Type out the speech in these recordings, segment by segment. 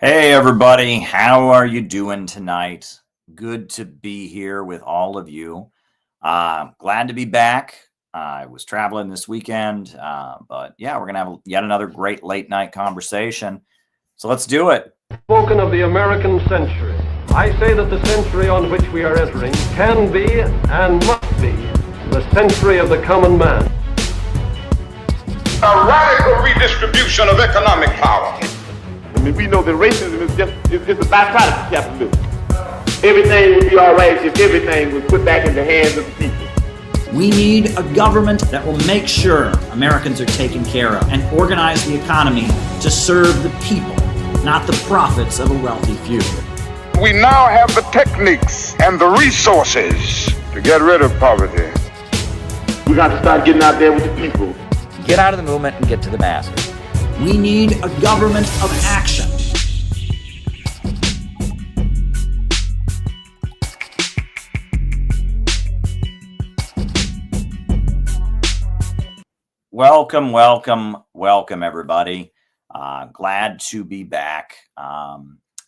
Hey everybody, how are you doing tonight? Good to be here with all of you. Glad to be back. I was traveling this weekend, but yeah, we're gonna have yet another great late night conversation. So let's do it. Spoken of the American century. I say that the century on which we are entering can be and must be the century of the common man. A radical redistribution of economic power. I mean, we know that racism is just a byproduct of capitalism. Everything would be all right if everything was put back in the hands of the people. We need a government that will make sure Americans are taken care of and organize the economy to serve the people, not the profits of a wealthy few. We now have the techniques and the resources to get rid of poverty. We got to start getting out there with the people. Get out of the movement and get to the masses. We need a government of action. Welcome, everybody. Glad to be back.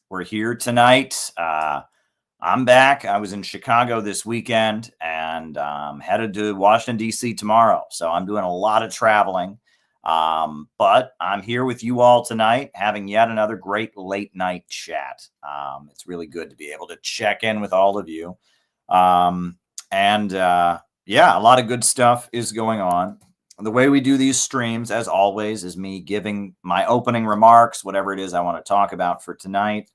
We're here tonight. I'm back. I was in Chicago this weekend and headed to Washington, D.C. tomorrow. So I'm doing a lot of traveling. But I'm here with you all tonight, having yet another great late night chat. It's really good to be able to check in with all of you. Yeah, a lot of good stuff is going on. The way we do these streams, as always, is me giving my opening remarks, whatever it is I want to talk about for tonight.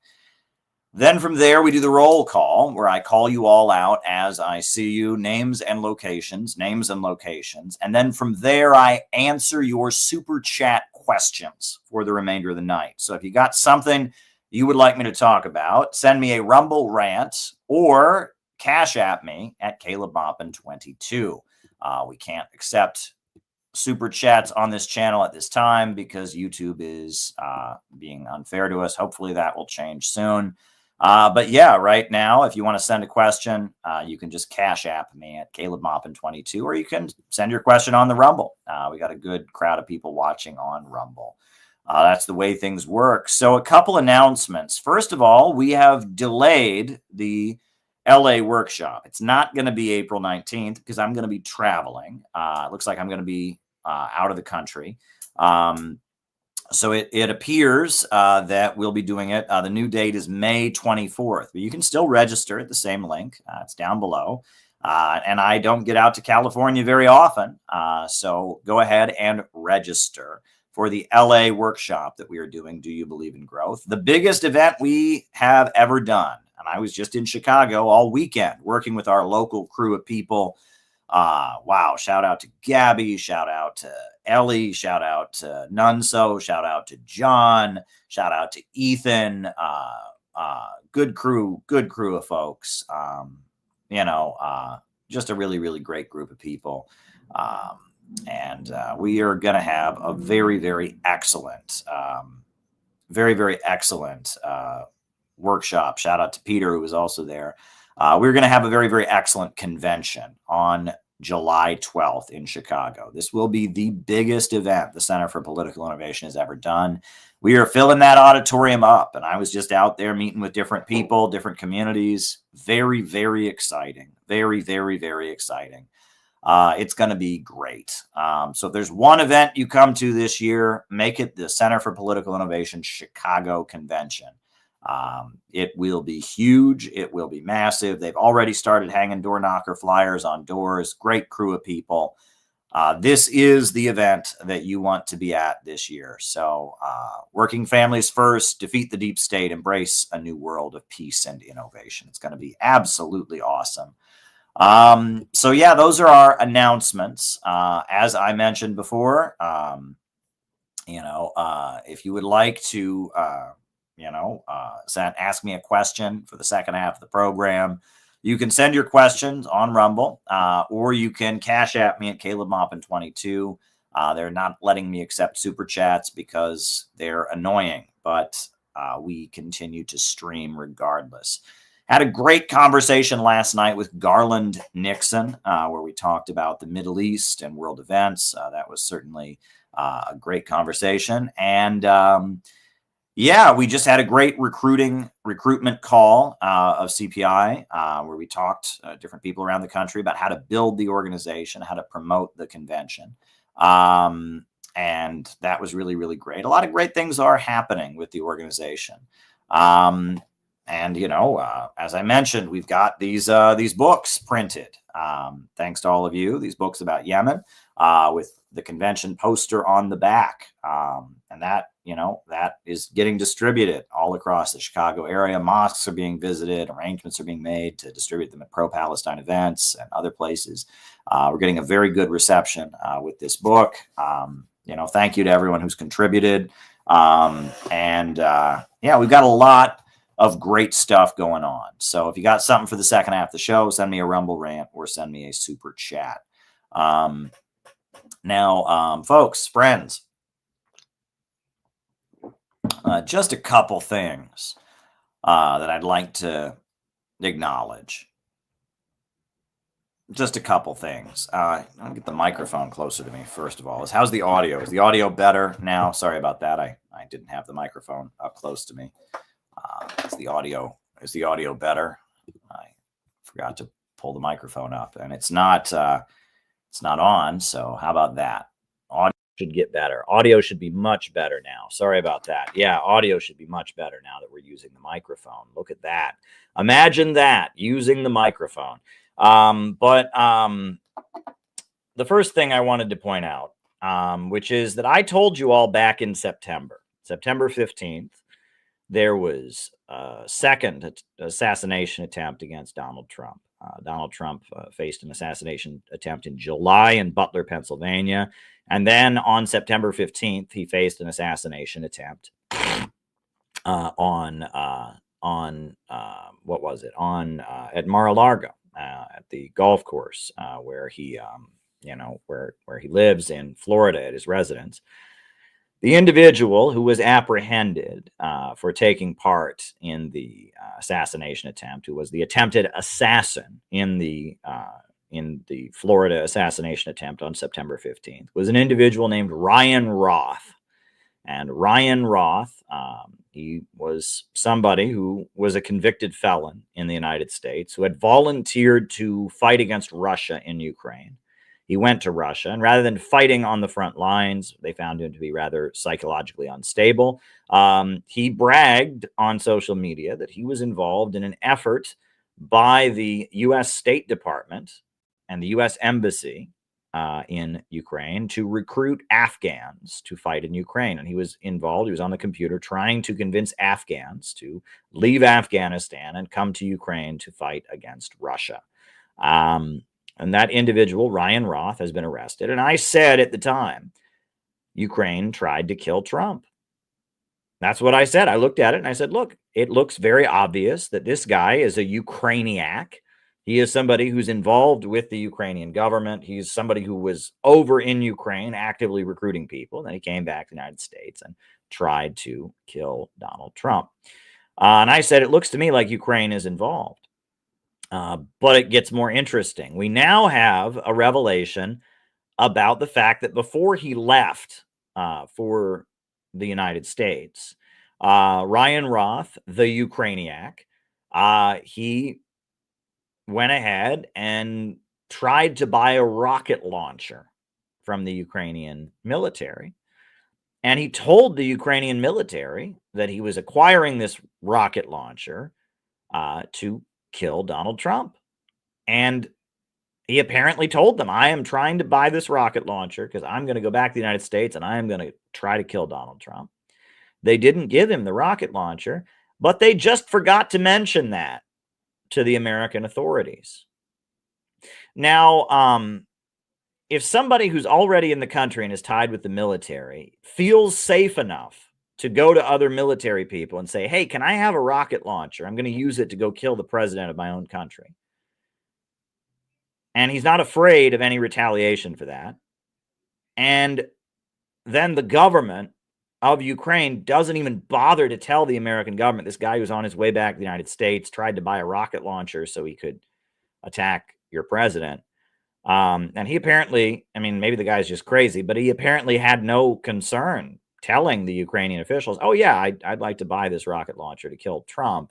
Then from there, we do the roll call, where I call you all out as I see you, names and locations. And then from there, I answer your super chat questions for the remainder of the night. So if you got something you would like me to talk about, send me a Rumble rant or Cash App me at CalebMoppin22. We can't accept super chats on this channel at this time because YouTube is being unfair to us. Hopefully that will change soon. But yeah, right now, if you want to send a question, you can just Cash App me at CalebMoppin22, or you can send your question on the Rumble. We got a good crowd of people watching on Rumble. That's the way things work. So a couple announcements. First of all, we have delayed the LA workshop. It's not going to be April 19th because I'm going to be traveling. It looks like I'm going to be out of the country. So it appears that we'll be doing it. The new date is May 24th, but you can still register at the same link. It's down below. And I don't get out to California very often. So go ahead and register for the LA workshop that we are doing. Do you believe in growth? The biggest event we have ever done. And I was just in Chicago all weekend working with our local crew of people. Wow. Shout out to Gabby, shout out to Ellie, shout out to Nunso, shout out to John, shout out to Ethan, good crew of folks. Just a really, really great group of people. And we are going to have a very, very excellent, workshop. Shout out to Peter, who was also there. We're going to have a very, very excellent convention on July 12th in Chicago. This will be the biggest event the Center for Political Innovation has ever done. We are filling that auditorium up, and I was just out there meeting with different people, different communities. Very, very exciting. Very, very, very exciting. It's going to be great. So if there's one event you come to this year, make it the Center for Political Innovation Chicago Convention. It will be huge. It will be massive. They've already started hanging door knocker flyers on doors. Great crew of people. This is the event that you want to be at this year. So working families first, defeat the deep state, embrace a new world of peace and innovation. It's going to be absolutely awesome. So yeah, those are our announcements. As I mentioned before, if you would like to, ask me a question for the second half of the program, you can send your questions on Rumble, or you can Cash App me at CalebMoppin22. They're not letting me accept super chats because they're annoying, but we continue to stream regardless. Had a great conversation last night with Garland Nixon, where we talked about the Middle East and world events. That was certainly a great conversation. And Yeah, we just had a great recruitment call of CPI where we talked different people around the country about how to build the organization, how to promote the convention. And that was really, really great. A lot of great things are happening with the organization. And as I mentioned, we've got these books printed. Thanks to all of you. These books about Yemen with the convention poster on the back, and that is getting distributed all across the Chicago area. Mosques are being visited. Arrangements are being made to distribute them at pro-Palestine events and other places. We're getting a very good reception with this book. Thank you to everyone who's contributed. We've got a lot of great stuff going on. So if you got something for the second half of the show, send me a Rumble rant or send me a super chat. Now, folks, friends, just a couple things that I'd like to acknowledge. Just a couple things. I'll get the microphone closer to me, first of all. How's the audio? Is the audio better now? Sorry about that. I didn't have the microphone up close to me. Is the audio better? I forgot to pull the microphone up, and it's not on. So how about that? Audio should get better. Audio should be much better now. Sorry about that. Yeah, audio should be much better now that we're using the microphone. Look at that. Imagine that, using the microphone. But the first thing I wanted to point out, which is that I told you all back in September 15th, there was a second assassination attempt against Donald Trump. Donald Trump faced an assassination attempt in July in Butler, Pennsylvania. And then on September 15th, he faced an assassination attempt at Mar-a-Lago, at the golf course where he lives in Florida at his residence. The individual who was apprehended for taking part in the assassination attempt, who was the attempted assassin in the Florida assassination attempt on September 15th, was an individual named Ryan Roth. And Ryan Roth, he was somebody who was a convicted felon in the United States who had volunteered to fight against Russia in Ukraine. He went to Russia, and rather than fighting on the front lines, they found him to be rather psychologically unstable. He bragged on social media that he was involved in an effort by the U.S. State Department and the U.S. Embassy in Ukraine to recruit Afghans to fight in Ukraine. And he was involved. He was on the computer trying to convince Afghans to leave Afghanistan and come to Ukraine to fight against Russia. And that individual, Ryan Roth, has been arrested. And I said at the time, Ukraine tried to kill Trump. That's what I said. I looked at it and I said, look, it looks very obvious that this guy is a Ukrainiac. He is somebody who's involved with the Ukrainian government. He's somebody who was over in Ukraine actively recruiting people. Then he came back to the United States and tried to kill Donald Trump. And I said, it looks to me like Ukraine is involved. But it gets more interesting. We now have a revelation about the fact that before he left for the United States, Ryan Roth, the Ukrainiac, he went ahead and tried to buy a rocket launcher from the Ukrainian military. And he told the Ukrainian military that he was acquiring this rocket launcher to kill Donald Trump. And he apparently told them, I am trying to buy this rocket launcher because I'm going to go back to the United States and I am going to try to kill Donald Trump. They didn't give him the rocket launcher, but they just forgot to mention that to the American authorities. Now, if somebody who's already in the country and is tied with the military feels safe enough to go to other military people and say, hey, can I have a rocket launcher? I'm going to use it to go kill the president of my own country. And he's not afraid of any retaliation for that. And then the government of Ukraine doesn't even bother to tell the American government, this guy who's on his way back to the United States tried to buy a rocket launcher so he could attack your president. And he apparently, I mean, maybe the guy's just crazy, but he apparently had no concern telling the Ukrainian officials, oh, yeah, I'd like to buy this rocket launcher to kill Trump.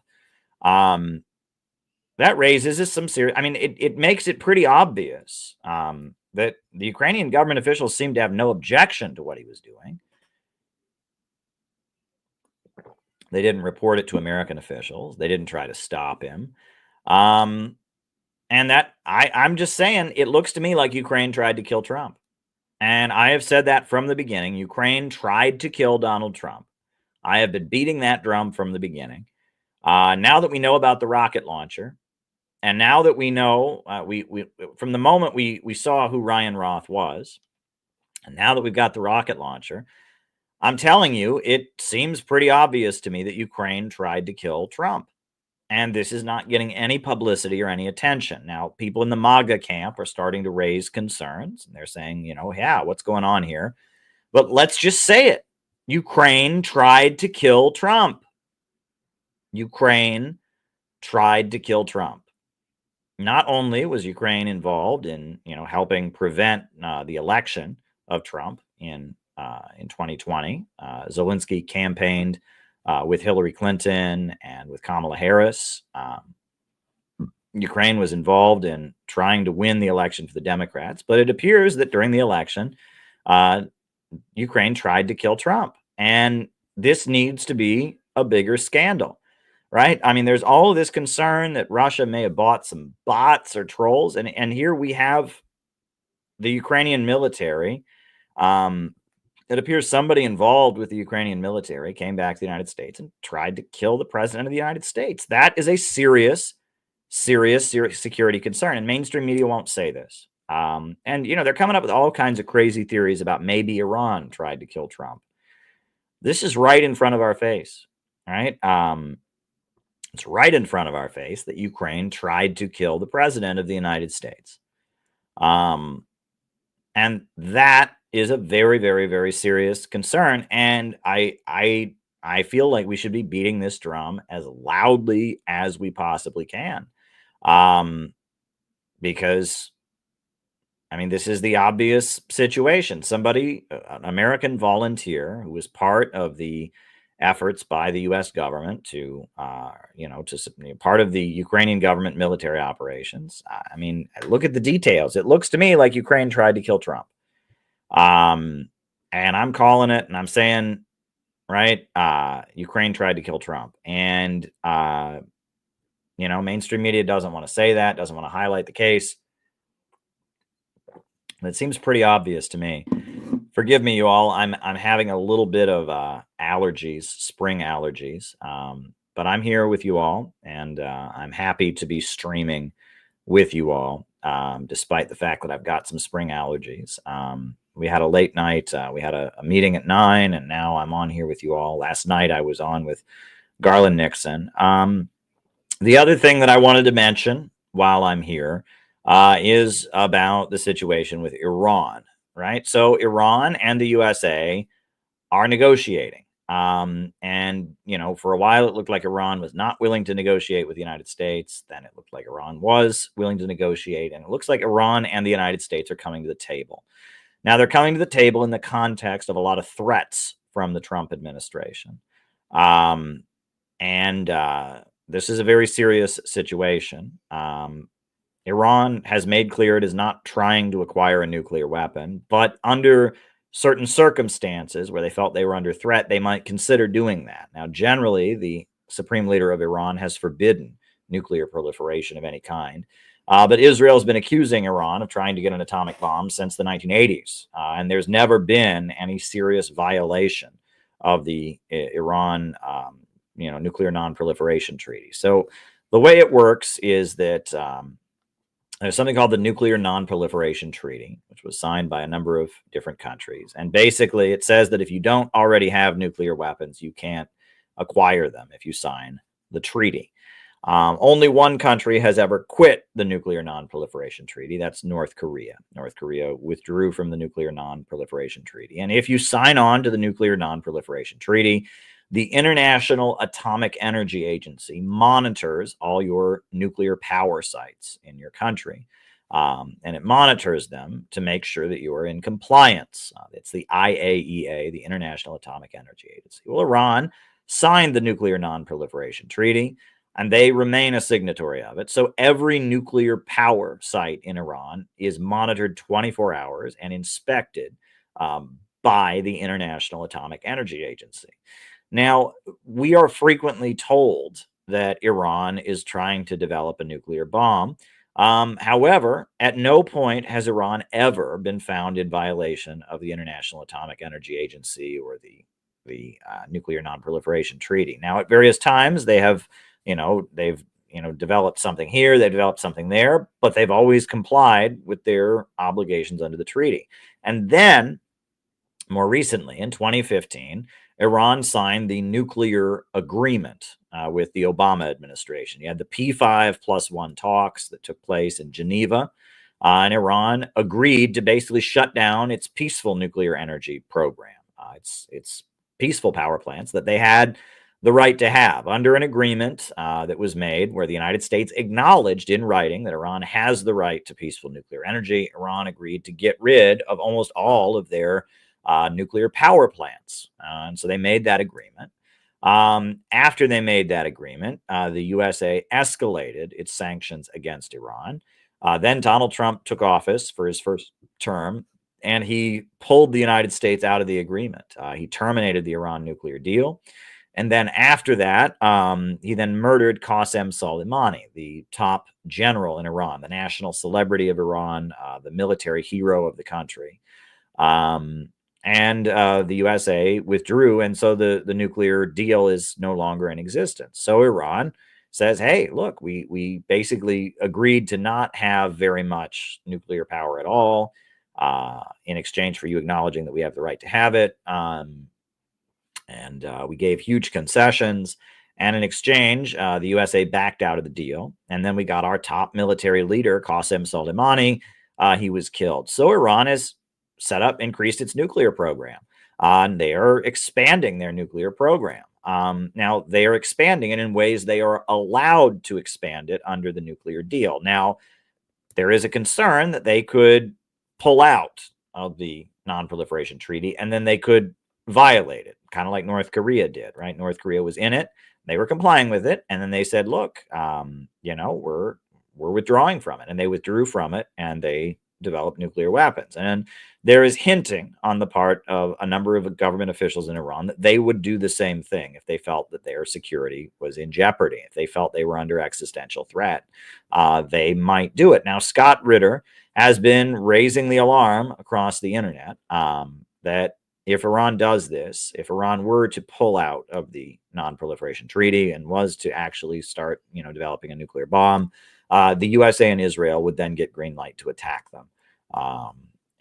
That raises some serious, I mean, it makes it pretty obvious that the Ukrainian government officials seem to have no objection to what he was doing. They didn't report it to American officials. They didn't try to stop him. And that I'm just saying, it looks to me like Ukraine tried to kill Trump. And I have said that from the beginning. Ukraine tried to kill Donald Trump. I have been beating that drum from the beginning. Now that we know about the rocket launcher, and now that we know, we from the moment we saw who Ryan Roth was, and now that we've got the rocket launcher, I'm telling you, it seems pretty obvious to me that Ukraine tried to kill Trump. And this is not getting any publicity or any attention. Now, people in the MAGA camp are starting to raise concerns. And they're saying, yeah, what's going on here? But let's just say it. Ukraine tried to kill Trump. Ukraine tried to kill Trump. Not only was Ukraine involved in, helping prevent the election of Trump in 2020, Zelensky campaigned with Hillary Clinton and with Kamala Harris. Ukraine was involved in trying to win the election for the Democrats, but it appears that during the election, Ukraine tried to kill Trump. And this needs to be a bigger scandal, right? I mean, there's all of this concern that Russia may have bought some bots or trolls. And here we have the Ukrainian military. It appears somebody involved with the Ukrainian military came back to the United States and tried to kill the president of the United States. That is a serious security concern. And mainstream media won't say this. And, they're coming up with all kinds of crazy theories about maybe Iran tried to kill Trump. This is right in front of our face, right? It's right in front of our face that Ukraine tried to kill the president of the United States. And that is a very, very, very serious concern. And I feel like we should be beating this drum as loudly as we possibly can. Because, this is the obvious situation. Somebody, an American volunteer who was part of the efforts by the U.S. government to part of the Ukrainian government military operations. Look at the details. It looks to me like Ukraine tried to kill Trump. And I'm calling it, and I'm saying, right, Ukraine tried to kill Trump. And, mainstream media doesn't want to say that, doesn't want to highlight the case. It seems pretty obvious to me. Forgive me, you all. I'm having a little bit of allergies, spring allergies. But I'm here with you all, and I'm happy to be streaming with you all, despite the fact that I've got some spring allergies. We had a late night. We had a meeting at 9, and now I'm on here with you all. Last night I was on with Garland Nixon. The other thing that I wanted to mention while I'm here is about the situation with Iran, right? So Iran and the USA are negotiating. And, for a while it looked like Iran was not willing to negotiate with the United States. Then it looked like Iran was willing to negotiate. And it looks like Iran and the United States are coming to the table. Now, they're coming to the table in the context of a lot of threats from the Trump administration. This is a very serious situation. Iran has made clear it is not trying to acquire a nuclear weapon, but under certain circumstances where they felt they were under threat, they might consider doing that. Now, generally, the supreme leader of Iran has forbidden nuclear proliferation of any kind. But Israel has been accusing Iran of trying to get an atomic bomb since the 1980s. And there's never been any serious violation of the Iran, nuclear non-proliferation treaty. So the way it works is that there's something called the Nuclear Non-Proliferation Treaty, which was signed by a number of different countries. And basically it says that if you don't already have nuclear weapons, you can't acquire them if you sign the treaty. Only one country has ever quit the Nuclear Non-Proliferation Treaty. That's North Korea. North Korea withdrew from the Nuclear Non-Proliferation Treaty. And if you sign on to the Nuclear Non-Proliferation Treaty, the International Atomic Energy Agency monitors all your nuclear power sites in your country. And it monitors them to make sure that you are in compliance. It's the IAEA, the International Atomic Energy Agency. Well, Iran signed the Nuclear Non-Proliferation Treaty, and they remain a signatory of it. So every nuclear power site in Iran is monitored 24 hours and inspected by the International Atomic Energy Agency. Now, we are frequently told that Iran is trying to develop a nuclear bomb. However, at no point has Iran ever been found in violation of the International Atomic Energy Agency or the Nuclear Non-Proliferation Treaty. Now, at various times, they've developed something here, they developed something there, but they've always complied with their obligations under the treaty. And then, more recently, in 2015, Iran signed the nuclear agreement with the Obama administration. You had the P5+1 talks that took place in Geneva, and Iran agreed to basically shut down its peaceful nuclear energy program. It's peaceful power plants that they had the right to have under an agreement that was made where the United States acknowledged in writing that Iran has the right to peaceful nuclear energy. Iran agreed to get rid of almost all of their nuclear power plants. And so they made that agreement. After they made that agreement, the USA escalated its sanctions against Iran. Then Donald Trump took office for his first term, and he pulled the United States out of the agreement. He terminated the Iran nuclear deal. And then after that, he then murdered Qasem Soleimani, the top general in Iran, the national celebrity of Iran, the military hero of the country. And the USA withdrew, and so the nuclear deal is no longer in existence. So Iran says, hey, look, we basically agreed to not have very much nuclear power at all in exchange for you acknowledging that we have the right to have it. And we gave huge concessions. And in exchange, the USA backed out of the deal. And then we got our top military leader, Qasem Soleimani. He was killed. So Iran has increased its nuclear program. And they are expanding their nuclear program. Now, they are expanding it in ways they are allowed to expand it under the nuclear deal. Now, there is a concern that they could pull out of the non-proliferation treaty, and then they could violate it, kind of like North Korea did, right? North Korea was in it. They were complying with it. And then they said, look, we're withdrawing from it. And they withdrew from it, and they develop nuclear weapons. And there is hinting on the part of a number of government officials in Iran that they would do the same thing if they felt that their security was in jeopardy, if they felt they were under existential threat. They might do it. Now, Scott Ritter has been raising the alarm across the internet that if Iran does this, if Iran were to pull out of the non-proliferation treaty and was to actually start, developing a nuclear bomb, the USA and Israel would then get green light to attack them.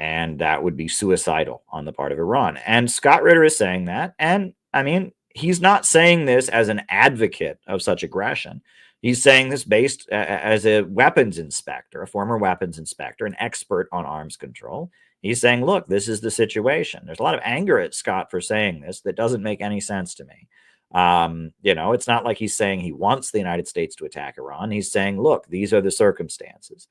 And that would be suicidal on the part of Iran. And Scott Ritter is saying that. And I mean, he's not saying this as an advocate of such aggression. He's saying this based as a weapons inspector, a former weapons inspector, an expert on arms control. He's saying, look, this is the situation. There's a lot of anger at Scott for saying this that doesn't make any sense to me. It's not like he's saying he wants the United States to attack Iran. He's saying, look, these are the circumstances.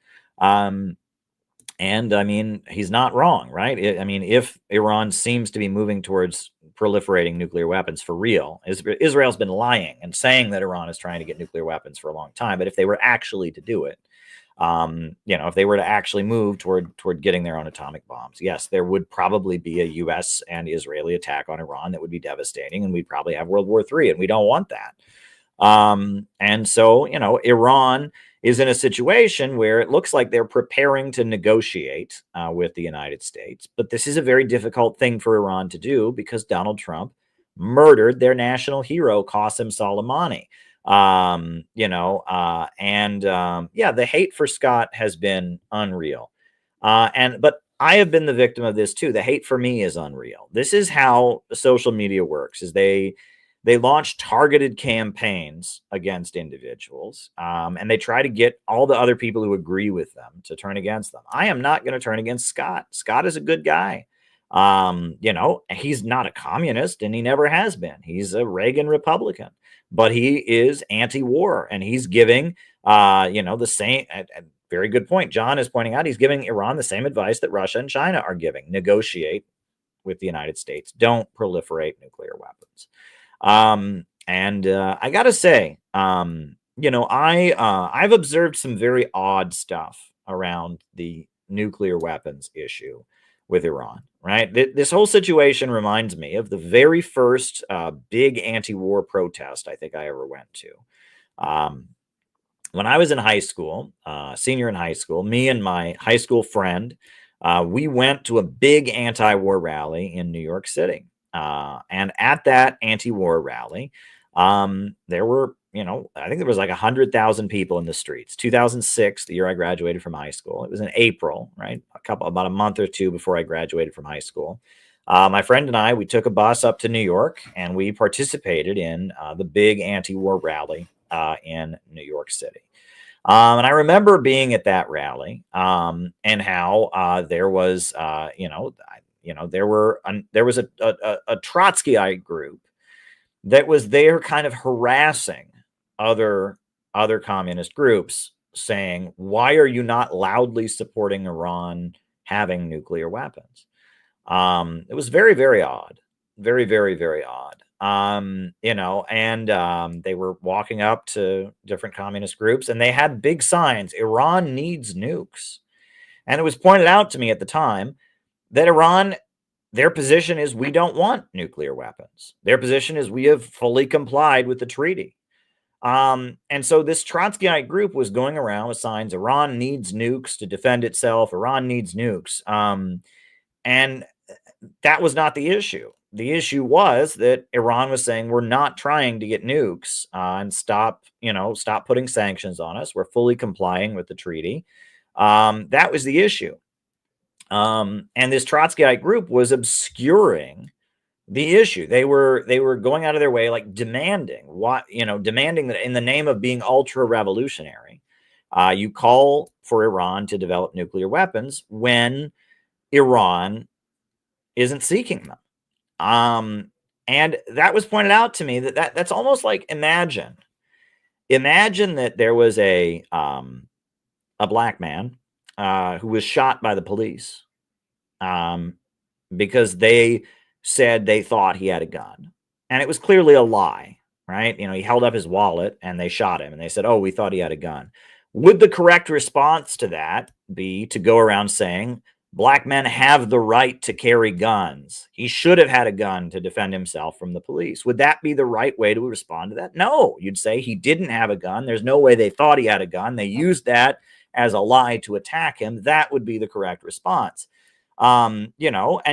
And I mean, he's not wrong, right? If Iran seems to be moving towards proliferating nuclear weapons for real, Israel's been lying and saying that Iran is trying to get nuclear weapons for a long time. But if they were actually to do it, if they were to actually move toward getting their own atomic bombs, yes, there would probably be a U.S. and Israeli attack on Iran that would be devastating, and we'd probably have World War III, and we don't want that. And so, Iran is in a situation where it looks like they're preparing to negotiate with the United States. But this is a very difficult thing for Iran to do because Donald Trump murdered their national hero, Qasem Soleimani. The hate for Scott has been unreal. But I have been the victim of this too. The hate for me is unreal. This is how social media works, is they launch targeted campaigns against individuals, and they try to get all the other people who agree with them to turn against them. I am not going to turn against Scott. Scott is a good guy. He's not a communist, and he never has been. He's a Reagan Republican, but he is anti-war, and he's giving, the same, very good point. John is pointing out he's giving Iran the same advice that Russia and China are giving. Negotiate with the United States. Don't proliferate nuclear weapons. And I got to say, I've observed some very odd stuff around the nuclear weapons issue with Iran, right? This whole situation reminds me of the very first big anti-war protest I think I ever went to. When I was in high school, senior in high school, me and my high school friend, we went to a big anti-war rally in New York City. And at that anti-war rally, there were, I think there was like 100,000 people in the streets. 2006, the year I graduated from high school. It was in April, right? About a month or two before I graduated from high school. My friend and I, we took a bus up to New York and we participated in the big anti-war rally in New York City. And I remember being at that rally and how there was, there was a Trotskyite group that was there kind of harassing other communist groups, saying, why are you not loudly supporting Iran having nuclear weapons? It was very, very odd. Very, very, very odd. They were walking up to different communist groups and they had big signs, Iran needs nukes. And it was pointed out to me at the time that Iran, their position is we don't want nuclear weapons. Their position is we have fully complied with the treaty. And so this Trotskyite group was going around with signs, Iran needs nukes to defend itself. Iran needs nukes. And that was not the issue. The issue was that Iran was saying, we're not trying to get nukes and stop putting sanctions on us. We're fully complying with the treaty. That was the issue. And this Trotskyite group was obscuring the issue. They were going out of their way, like demanding that in the name of being ultra revolutionary, you call for Iran to develop nuclear weapons when Iran isn't seeking them. And that was pointed out to me that's almost like imagine that there was a black man who was shot by the police because they said they thought he had a gun, and it was clearly a lie, right? He held up his wallet and they shot him and they said, oh, we thought he had a gun. Would the correct response to that be to go around saying black men have the right to carry guns? He should have had a gun to defend himself from the police. Would that be the right way to respond to that? No, you'd say he didn't have a gun. There's no way they thought he had a gun. They used that as a lie to attack him. That would be the correct response. And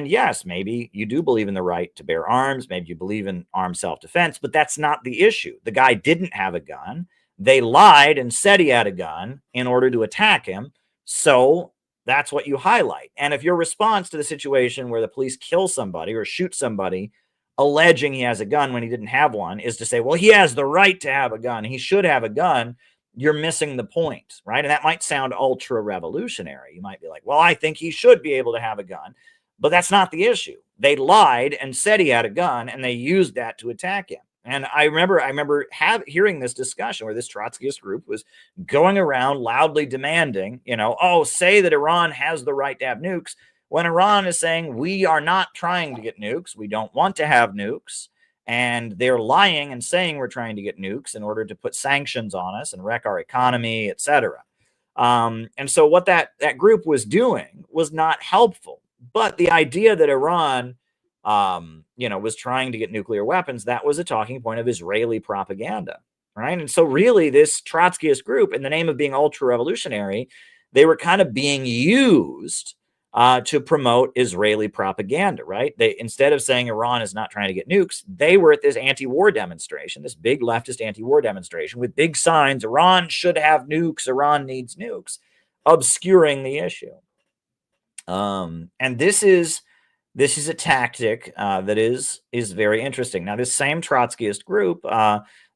yes, maybe you do believe in the right to bear arms. Maybe you believe in armed self-defense, but that's not the issue. The guy didn't have a gun. They lied and said he had a gun in order to attack him. So that's what you highlight. And if your response to the situation where the police kill somebody or shoot somebody alleging he has a gun when he didn't have one is to say, well, he has the right to have a gun, he should have a gun, you're missing the point, right? And that might sound ultra revolutionary. You might be like, well, I think he should be able to have a gun, but that's not the issue. They lied and said he had a gun and they used that to attack him. And I remember hearing this discussion where this Trotskyist group was going around loudly demanding, say that Iran has the right to have nukes, when Iran is saying we are not trying to get nukes. We don't want to have nukes. And they're lying and saying we're trying to get nukes in order to put sanctions on us and wreck our economy, etc. And so what that group was doing was not helpful. But the idea that Iran was trying to get nuclear weapons, that was a talking point of Israeli propaganda, right? And so really this Trotskyist group, in the name of being ultra-revolutionary, they were kind of being used to promote Israeli propaganda, right? They, instead of saying Iran is not trying to get nukes, they were at this anti-war demonstration, this big leftist anti-war demonstration with big signs, Iran should have nukes, Iran needs nukes, obscuring the issue. And this is a tactic that is very interesting. Now, this same Trotskyist group,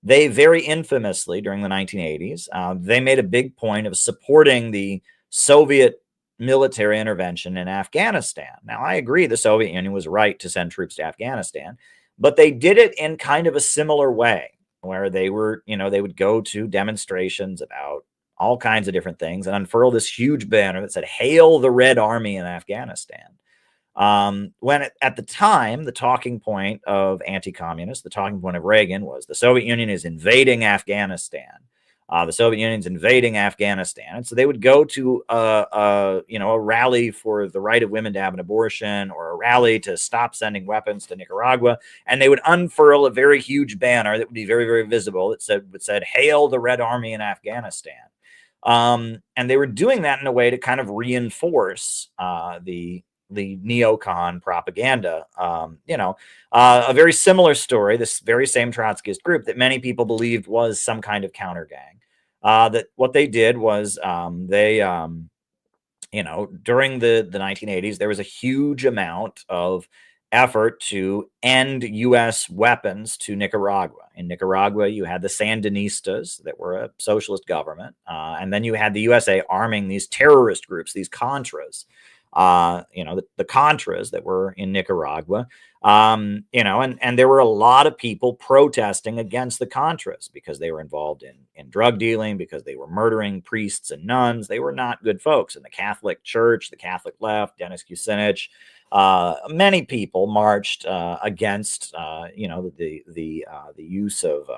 they very infamously during the 1980s, they made a big point of supporting the Soviet military intervention in Afghanistan. Now, I agree the Soviet Union was right to send troops to Afghanistan, but they did it in kind of a similar way where they were, they would go to demonstrations about all kinds of different things, and unfurl this huge banner that said, "Hail the Red Army in Afghanistan." When at the time, the talking point of anti-communists, the talking point of Reagan was the Soviet Union is invading Afghanistan. The Soviet Union's invading Afghanistan. And so they would go to a rally for the right of women to have an abortion, or a rally to stop sending weapons to Nicaragua. And they would unfurl a very huge banner that would be very, very visible. It said, "Hail the Red Army in Afghanistan." And they were doing that in a way to kind of reinforce the neocon propaganda. A very similar story, this very same Trotskyist group that many people believed was some kind of counter gang. That what they did was during the 1980s, there was a huge amount of effort to end U.S. weapons to Nicaragua. In Nicaragua, you had the Sandinistas that were a socialist government, and then you had the USA arming these terrorist groups, these Contras. The Contras that were in Nicaragua, and there were a lot of people protesting against the Contras because they were involved in drug dealing, because they were murdering priests and nuns. They were not good folks. And the Catholic Church, the Catholic left, Dennis Kucinich, many people marched against, the use of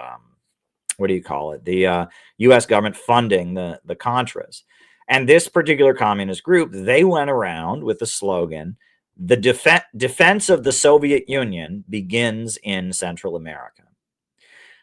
the U.S. government funding the Contras. And this particular communist group, they went around with the slogan, "The defense of the Soviet Union begins in Central America."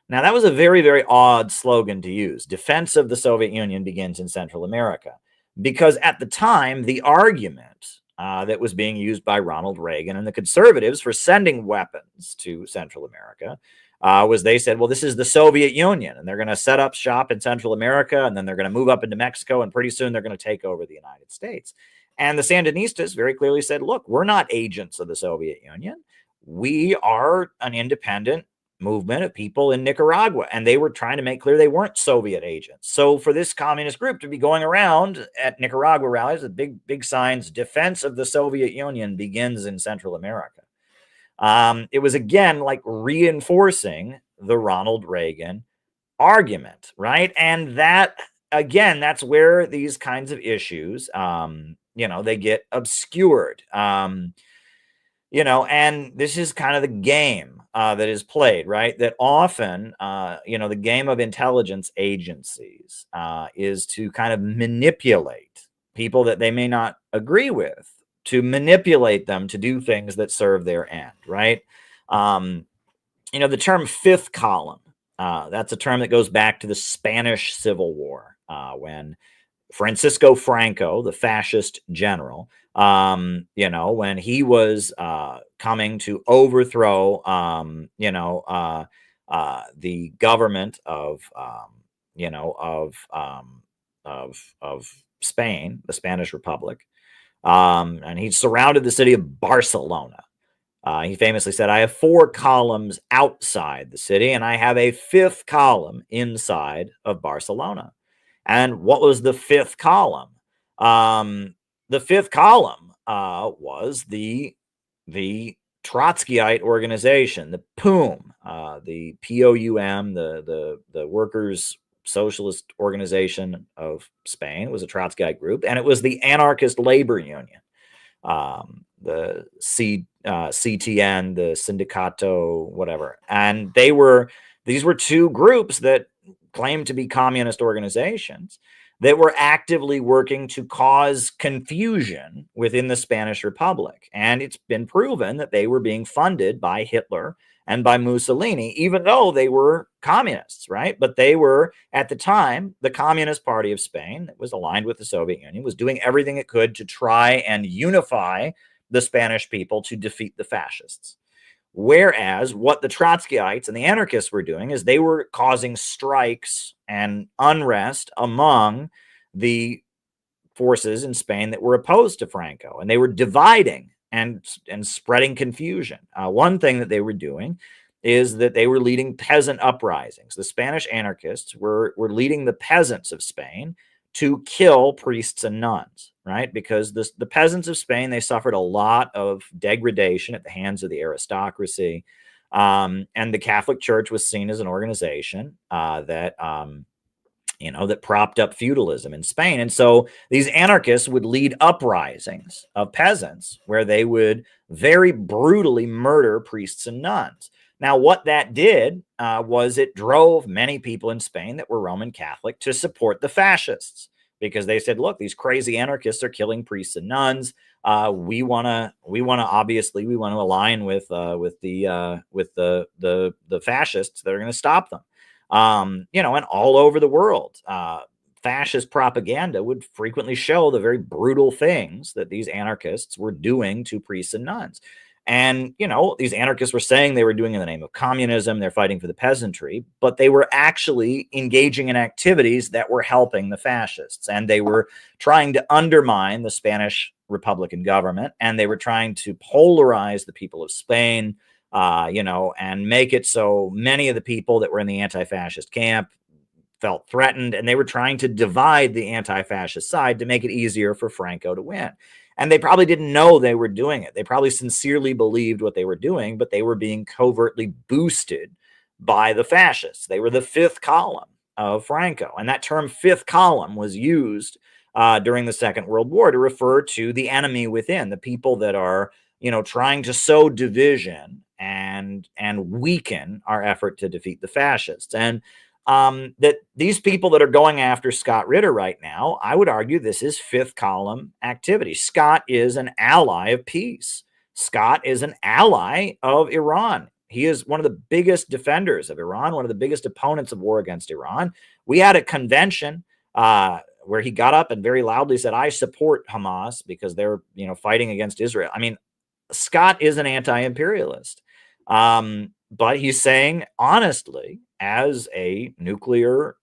Now, that was a very, very odd slogan to use. Defense of the Soviet Union begins in Central America. Because at the time, the argument that was being used by Ronald Reagan and the conservatives for sending weapons to Central America was they said, well, this is the Soviet Union, and they're going to set up shop in Central America, and then they're going to move up into Mexico, and pretty soon they're going to take over the United States. And the Sandinistas very clearly said, look, we're not agents of the Soviet Union. We are an independent movement of people in Nicaragua, and they were trying to make clear they weren't Soviet agents. So for this communist group to be going around at Nicaragua rallies with big signs, "Defense of the Soviet Union begins in Central America," it was again like reinforcing the Ronald Reagan argument, right? And that again, that's where these kinds of issues, they get obscured. And this is kind of the game that is played, right? That often, the game of intelligence agencies is to kind of manipulate people that they may not agree with, to manipulate them to do things that serve their end, right? The term fifth column, that's a term that goes back to the Spanish Civil War, when Francisco Franco, the fascist general, when he was coming to overthrow, the government of Spain, the Spanish Republic, and he surrounded the city of Barcelona. He famously said, "I have 4 columns outside the city, and I have a 5th column inside of Barcelona." And what was the 5th column? The 5th column was the Trotskyite organization, the POUM, the POUM, the Workers' Socialist Organization of Spain. It was a Trotskyite group, and it was the Anarchist Labor Union, the CTN, the Sindicato, whatever. And these were 2 groups that claimed to be communist organizations that were actively working to cause confusion within the Spanish Republic. And it's been proven that they were being funded by Hitler and by Mussolini, even though they were communists, right? But they were, at the time, the Communist Party of Spain, that was aligned with the Soviet Union, was doing everything it could to try and unify the Spanish people to defeat the fascists. Whereas what the Trotskyites and the anarchists were doing is they were causing strikes and unrest among the forces in Spain that were opposed to Franco, and they were dividing and spreading confusion. One thing that they were doing is that they were leading peasant uprisings. The Spanish anarchists were leading the peasants of Spain to kill priests and nuns, right? Because the peasants of Spain, they suffered a lot of degradation at the hands of the aristocracy. And the Catholic Church was seen as an organization that that propped up feudalism in Spain. And so these anarchists would lead uprisings of peasants where they would very brutally murder priests and nuns. Now, what that did was it drove many people in Spain that were Roman Catholic to support the fascists, because they said, look, these crazy anarchists are killing priests and nuns. We want to align with the fascists that are going to stop them. And all over the world, fascist propaganda would frequently show the very brutal things that these anarchists were doing to priests and nuns. And, these anarchists were saying they were doing in the name of communism, they're fighting for the peasantry, but they were actually engaging in activities that were helping the fascists. And they were trying to undermine the Spanish Republican government, and they were trying to polarize the people of Spain, and make it so many of the people that were in the anti-fascist camp felt threatened, and they were trying to divide the anti-fascist side to make it easier for Franco to win. And they probably didn't know they were doing it. They probably sincerely believed what they were doing, but they were being covertly boosted by the fascists. They were the fifth column of Franco. And that term fifth column was used during the Second World War to refer to the enemy within, the people that are, trying to sow division and weaken our effort to defeat the fascists. And that these people that are going after Scott Ritter right now, I would argue this is fifth column activity. Scott is an ally of peace. Scott is an ally of Iran. He is one of the biggest defenders of Iran, one of the biggest opponents of war against Iran. We had a convention where he got up and very loudly said, I support Hamas because they're, fighting against Israel. I mean, Scott is an anti-imperialist. But he's saying honestly, as a nuclear,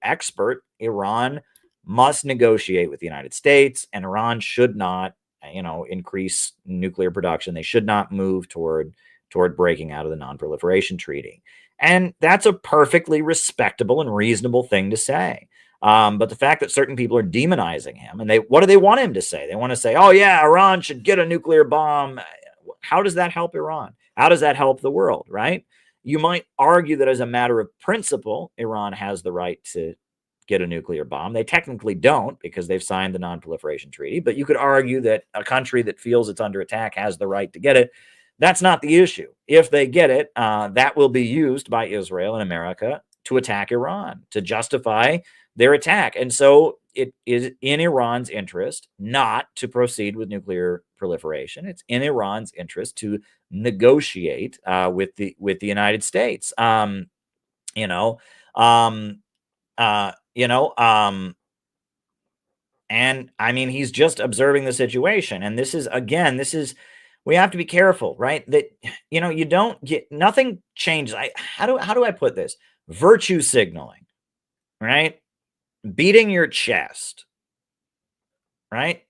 expert, Iran must negotiate with the United States, and Iran should not, increase nuclear production. They should not move toward breaking out of the non-proliferation treaty. And that's a perfectly respectable and reasonable thing to say. But the fact that certain people are demonizing him, and what do they want him to say? They want to say, oh yeah, Iran should get a nuclear bomb. How does that help Iran? How does that help the world, right? You might argue that as a matter of principle, Iran has the right to get a nuclear bomb. They technically don't because they've signed the non-proliferation treaty, but you could argue that a country that feels it's under attack has the right to get it. That's not the issue. If they get it, that will be used by Israel and America to attack Iran, to justify their attack. And so it is in Iran's interest not to proceed with nuclear proliferation. It's in Iran's interest to negotiate with the United States. And I mean, he's just observing the situation. And this is we have to be careful, right? That, you don't get, nothing changes. How do I put this? Virtue signaling, right? Beating your chest, right?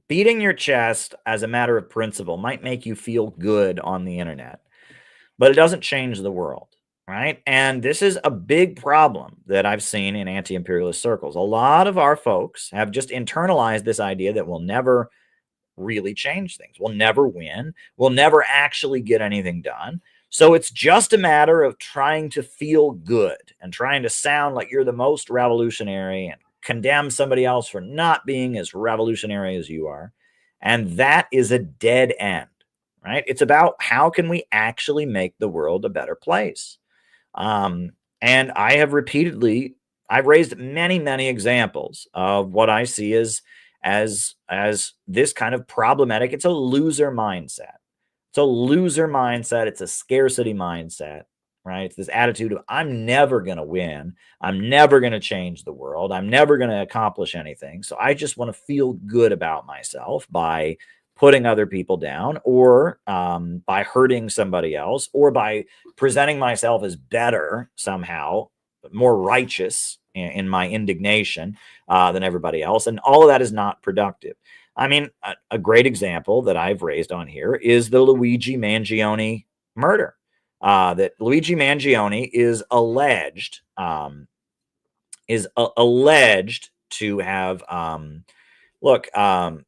Beating your chest as a matter of principle might make you feel good on the internet, but it doesn't change the world, right? And this is a big problem that I've seen in anti-imperialist circles. A lot of our folks have just internalized this idea that we'll never really change things. We'll never win. We'll never actually get anything done. So it's just a matter of trying to feel good and trying to sound like you're the most revolutionary and condemn somebody else for not being as revolutionary as you are. And that is a dead end, right? It's about how can we actually make the world a better place? And I've raised many, many examples of what I see as this kind of problematic. It's a loser mindset. It's a loser mindset. It's a scarcity mindset, right? It's this attitude of I'm never going to win. I'm never going to change the world. I'm never going to accomplish anything. So I just want to feel good about myself by putting other people down, or by hurting somebody else, or by presenting myself as better somehow, more righteous in my indignation than everybody else. And all of that is not productive. I mean, a great example that I've raised on here is the Luigi Mangione murder. That Luigi Mangione is alleged to have.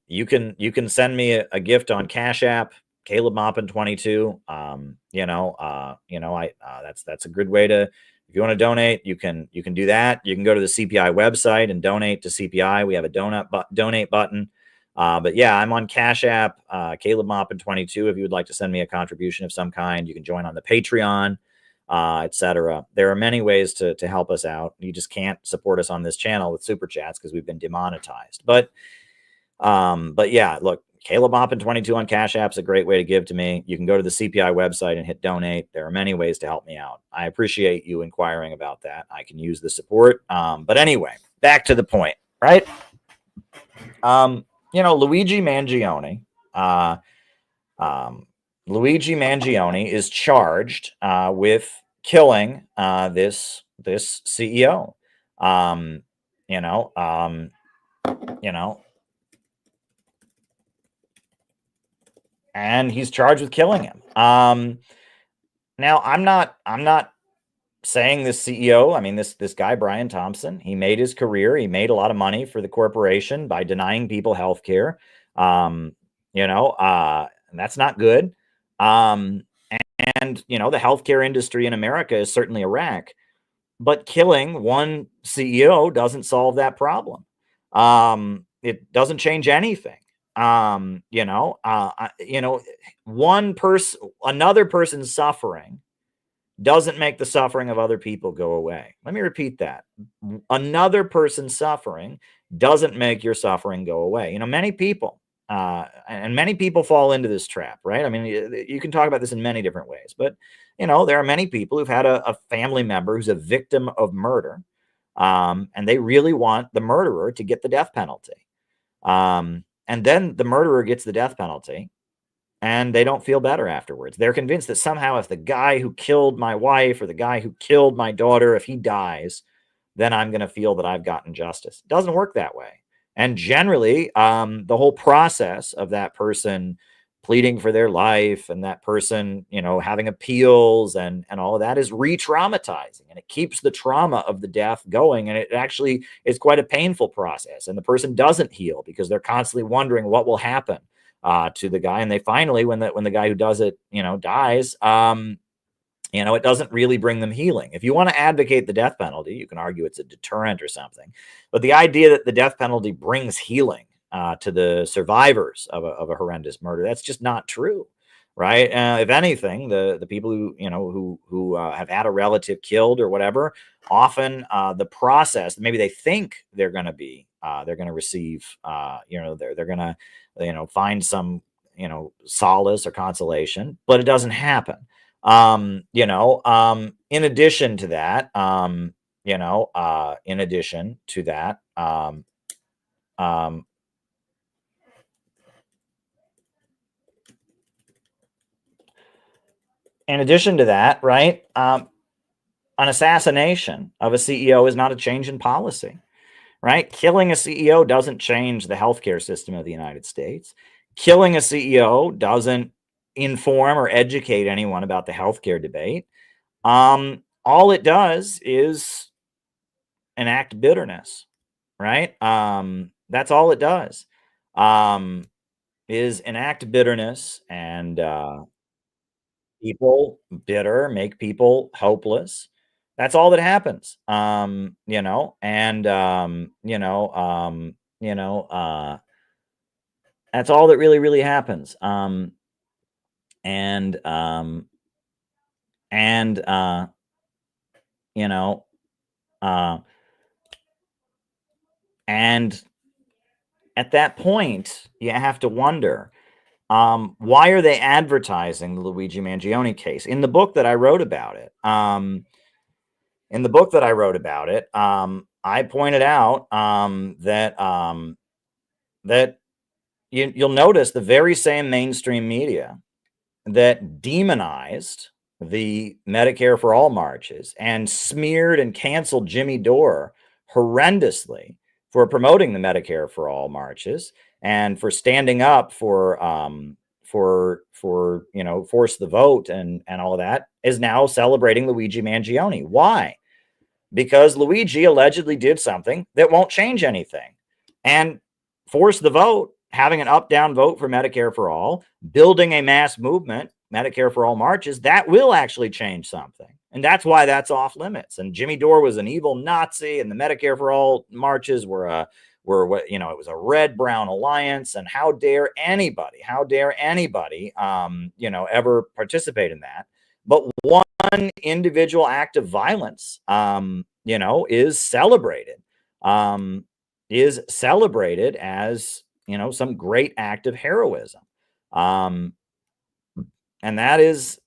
You can send me a gift on Cash App, Caleb Moppin 22. That's a good way to If you want to donate, you can do that. You can go to the CPI website and donate to CPI. We have a donate button. But yeah, I'm on Cash App, Caleb Moppin 22. If you would like to send me a contribution of some kind, you can join on the Patreon, etc. There are many ways to help us out. You just can't support us on this channel with super chats because we've been demonetized. But yeah, look, Caleb Moppin 22 on Cash App is a great way to give to me. You can go to the CPI website and hit donate. There are many ways to help me out. I appreciate you inquiring about that. I can use the support. But anyway, back to the point, right? Luigi Mangione, Luigi Mangione is charged with killing this CEO. And he's charged with killing him. Now I'm not saying this CEO, I mean, this guy, Brian Thompson, he made his career. He made a lot of money for the corporation by denying people health care. And that's not good. And the healthcare industry in America is certainly a wreck, but killing one CEO doesn't solve that problem. It doesn't change anything. Another person's suffering doesn't make the suffering of other people go away. Let me repeat that. Another person's suffering doesn't make your suffering go away. Many people, and many people fall into this trap, right? I mean, you can talk about this in many different ways, but, there are many people who've had a family member who's a victim of murder, and they really want the murderer to get the death penalty. And then the murderer gets the death penalty, and they don't feel better afterwards. They're convinced that somehow if the guy who killed my wife or the guy who killed my daughter, if he dies, then I'm going to feel that I've gotten justice. It doesn't work that way. And generally, the whole process of that person pleading for their life and that person, having appeals and all of that is re-traumatizing, and it keeps the trauma of the death going. And it actually is quite a painful process. And the person doesn't heal because they're constantly wondering what will happen to the guy. And they finally, when the guy who does it, dies, it doesn't really bring them healing. If you want to advocate the death penalty, you can argue it's a deterrent or something. But the idea that the death penalty brings healing to the survivors of a horrendous murder, that's just not true, right? If anything, the people who have had a relative killed or whatever, often the process, maybe they think they're going to receive, they're going to find some, solace or consolation, but it doesn't happen. In addition to that, right, an assassination of a CEO is not a change in policy, right? Killing a CEO doesn't change the healthcare system of the United States. Killing a CEO doesn't inform or educate anyone about the healthcare debate. All it does is enact bitterness, right? That's all it does, is enact bitterness, and people bitter make people hopeless. That's all that happens. That's all that really happens. And at that point, you have to wonder, why are they advertising the Luigi Mangione case? In the book that I wrote about it, I pointed out that you'll notice the very same mainstream media that demonized the Medicare for All marches and smeared and canceled Jimmy Dore horrendously for promoting the Medicare for All marches and for standing up for force the vote and all of that, is now celebrating Luigi Mangione. Why? Because Luigi allegedly did something that won't change anything. And force the vote, having an up-down vote for Medicare for All, building a mass movement, Medicare for All marches, that will actually change something. And that's why that's off limits. And Jimmy Dore was an evil Nazi, and the Medicare for All marches were what, you know, it was a red-brown alliance. And how dare anybody, you know, ever participate in that? But one individual act of violence, you know, is celebrated as, you know, some great act of heroism. And that is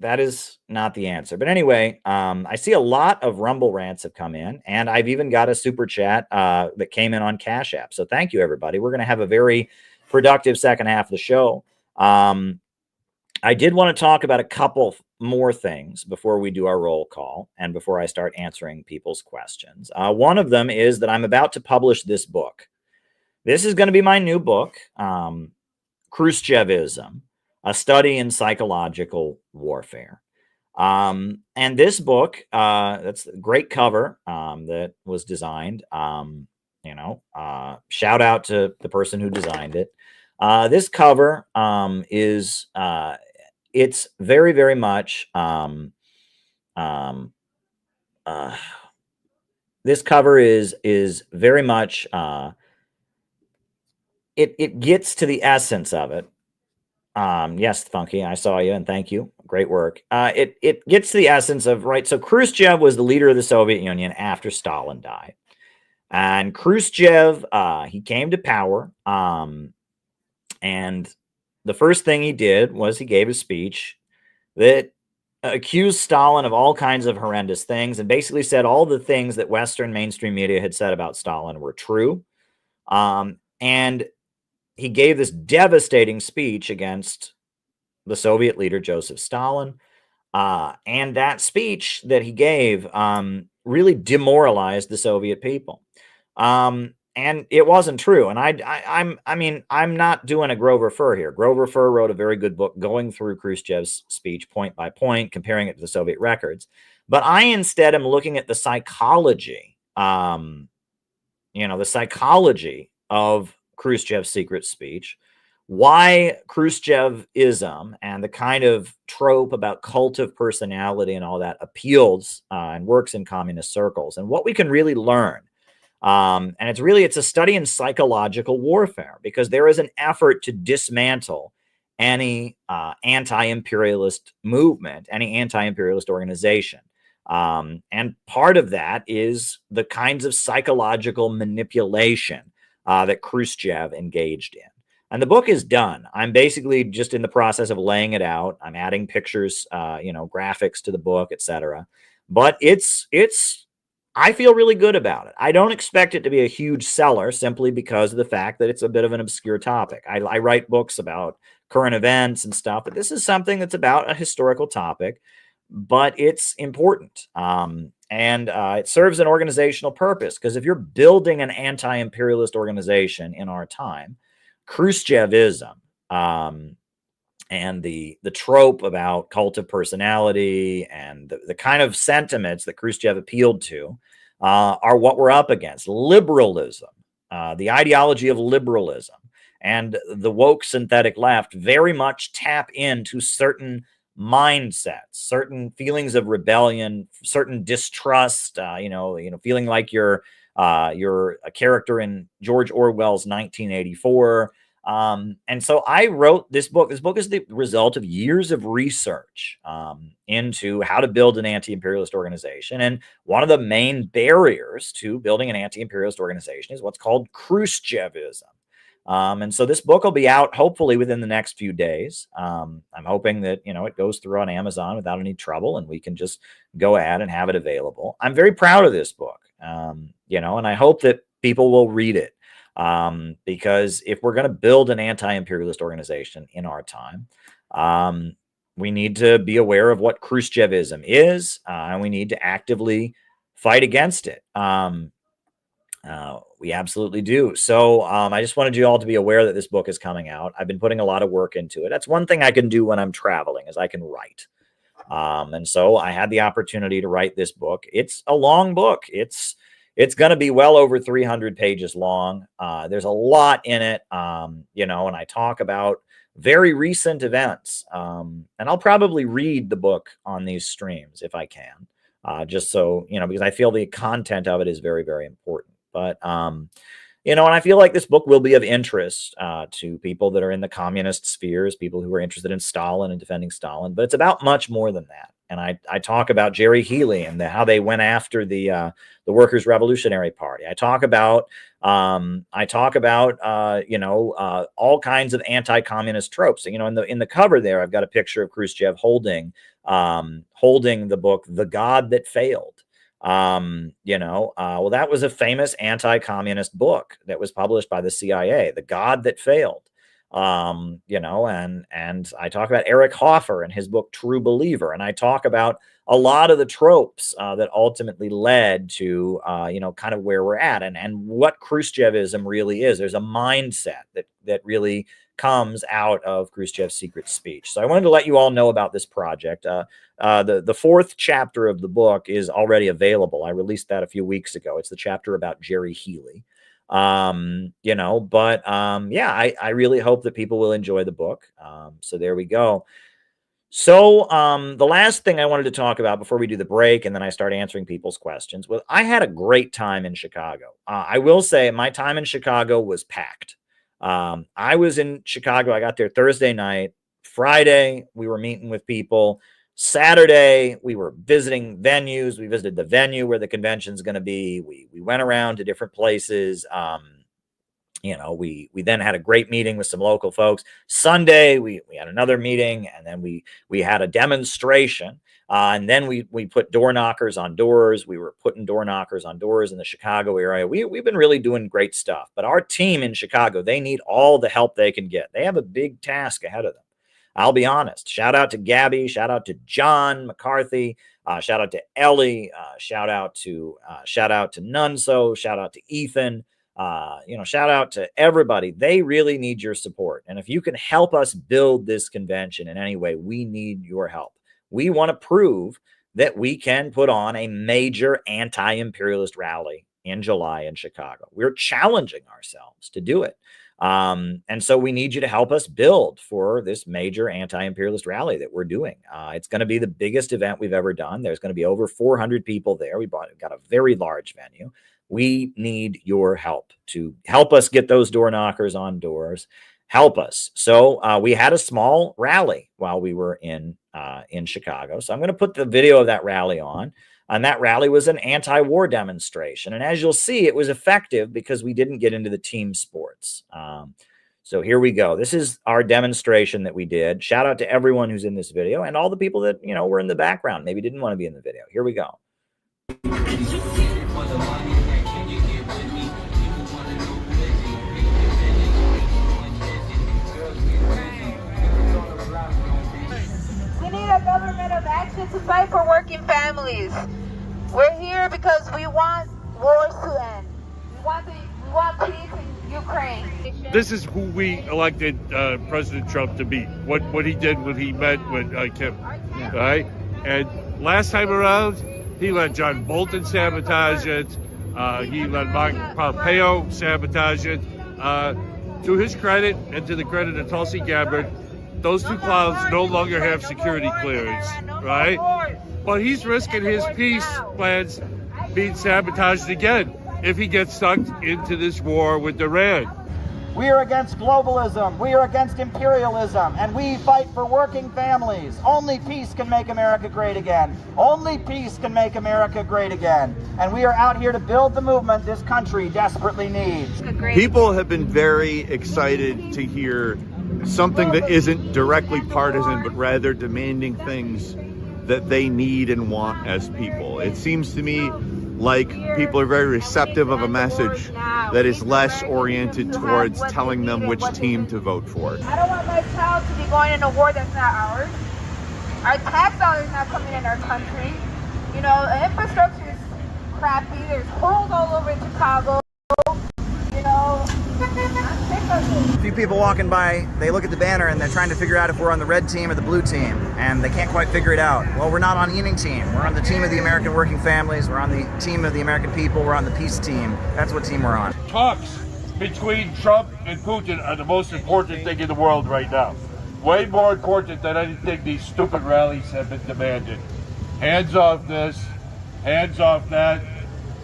not the answer. But anyway, I see a lot of Rumble rants have come in, and I've even got a super chat that came in on Cash App. So thank you, everybody. We're going to have a very productive second half of the show. I did want to talk about a couple more things before we do our roll call and before I start answering people's questions. One of them is that I'm about to publish this book. This is going to be my new book, Khrushchevism, a study in psychological warfare. And this book, that's a great cover that was designed. You know, shout out to the person who designed it. This cover is it's very, very much this cover is very much it gets to the essence of it. Yes, Funky, I saw you, and thank you. Great work. It gets to the essence of, right, so Khrushchev was the leader of the Soviet Union after Stalin died. And Khrushchev, he came to power, and the first thing he did was he gave a speech that accused Stalin of all kinds of horrendous things and basically said all the things that Western mainstream media had said about Stalin were true. And he gave this devastating speech against the Soviet leader, Joseph Stalin. And that speech that he gave really demoralized the Soviet people. And it wasn't true. And I'm not doing a Grover Furr here. Grover Furr wrote a very good book going through Khrushchev's speech point by point, comparing it to the Soviet records. But I instead am looking at the psychology, the psychology of Khrushchev's secret speech, why Khrushchevism and the kind of trope about cult of personality and all that appeals and works in communist circles, and what we can really learn. And it's a study in psychological warfare, because there is an effort to dismantle any anti-imperialist movement, any anti-imperialist organization. And part of that is the kinds of psychological manipulation that Khrushchev engaged in. And the book is done. I'm basically just in the process of laying it out. I'm adding pictures, graphics to the book, etc. But I feel really good about it. I don't expect it to be a huge seller simply because of the fact that it's a bit of an obscure topic. I write books about current events and stuff, but this is something that's about a historical topic, but it's important. And it serves an organizational purpose, because if you're building an anti-imperialist organization in our time, Khrushchevism and the trope about cult of personality and the kind of sentiments that Khrushchev appealed to are what we're up against. Liberalism, the ideology of liberalism, and the woke synthetic left very much tap into certain mindsets, certain feelings of rebellion, certain distrust, feeling like you're a character in George Orwell's 1984. And so I wrote this book. This book is the result of years of research into how to build an anti-imperialist organization. And one of the main barriers to building an anti-imperialist organization is what's called Khrushchevism. And so this book will be out hopefully within the next few days. I'm hoping that, it goes through on Amazon without any trouble, and we can just go ahead and have it available. I'm very proud of this book, and I hope that people will read it. Because if we're going to build an anti-imperialist organization in our time, we need to be aware of what Khrushchevism is, and we need to actively fight against it. We absolutely do. So I just wanted you all to be aware that this book is coming out. I've been putting a lot of work into it. That's one thing I can do when I'm traveling, is I can write. And so I had the opportunity to write this book. It's a long book. It's going to be well over 300 pages long. There's a lot in it, and I talk about very recent events. And I'll probably read the book on these streams if I can. just so, because I feel the content of it is very, very important. But, and I feel like this book will be of interest to people that are in the communist spheres, people who are interested in Stalin and defending Stalin. But it's about much more than that. And I talk about Jerry Healy and how they went after the Workers' Revolutionary Party. I talk about all kinds of anti-communist tropes. In the cover there, I've got a picture of Khrushchev holding the book "The God That Failed." Well, that was a famous anti-communist book that was published by the CIA, "The God That Failed." And I talk about Eric Hoffer and his book True Believer, and I talk about a lot of the tropes that ultimately led to kind of where we're at and what Khrushchevism really is. There's a mindset that really comes out of Khrushchev's secret speech. So I wanted to let you all know about this project. The fourth chapter of the book is already available. I released that a few weeks ago. It's the chapter about Jerry Healy. I really hope that people will enjoy the book. So there we go. So the last thing I wanted to talk about before we do the break and then I start answering people's questions was I had a great time in Chicago. I will say my time in Chicago was packed. I was in Chicago. I got there Thursday night. Friday, we were meeting with people. Saturday, we were visiting venues. We visited the venue where the convention is going to be. We went around to different places. We then had a great meeting with some local folks. Sunday, we had another meeting, and then we had a demonstration. And then we put door knockers on doors. We were putting door knockers on doors in the Chicago area. We've been really doing great stuff. But our team in Chicago, they need all the help they can get. They have a big task ahead of them. I'll be honest. Shout out to Gabby. Shout out to John McCarthy. Shout out to Ellie. Shout out to Nunso. Shout out to Ethan. Shout out to everybody. They really need your support. And if you can help us build this convention in any way, we need your help. We want to prove that we can put on a major anti-imperialist rally in July in Chicago. We're challenging ourselves to do it. And so we need you to help us build for this major anti-imperialist rally that we're doing. It's going to be the biggest event we've ever done. There's going to be over 400 people there. We've got a very large venue. We need your help to help us get those door knockers on doors. Help us. So we had a small rally while we were in Chicago. So I'm going to put the video of that rally on. And that rally was an anti-war demonstration. And as you'll see, it was effective because we didn't get into the team sports. So here we go. This is our demonstration that we did. Shout out to everyone who's in this video and all the people that, were in the background, maybe didn't want to be in the video. Here we go. We need a government of action to fight for working families. We're here because we want wars to end. We want peace in Ukraine. This is who we elected President Trump to be. What he did when he met with Kim, right? And last time around, he let John Bolton sabotage it. He let Mike Pompeo sabotage it. To his credit and to the credit of Tulsi Gabbard, those two clowns no longer have security clearance, right? But he's risking his peace plans being sabotaged again if he gets sucked into this war with Iran. We are against globalism, we are against imperialism, and we fight for working families. Only peace can make America great again. Only peace can make America great again. And we are out here to build the movement this country desperately needs. People have been very excited to hear something that isn't directly partisan, but rather demanding things that they need and want as people. It seems to me like people are very receptive of a message that is less oriented towards telling them which team to vote for. I don't want my child to be going in a war that's not ours. Our tax dollars not coming in our country. The infrastructure is crappy. There's holes all over in Chicago. A few people walking by, they look at the banner and they're trying to figure out if we're on the red team or the blue team, and they can't quite figure it out. Well, we're not on any team. We're on the team of the American working families. We're on the team of the American people. We're on the peace team. That's what team we're on. Talks between Trump and Putin are the most important thing in the world right now. Way more important than anything these stupid rallies have been demanding. Hands off this. Hands off that.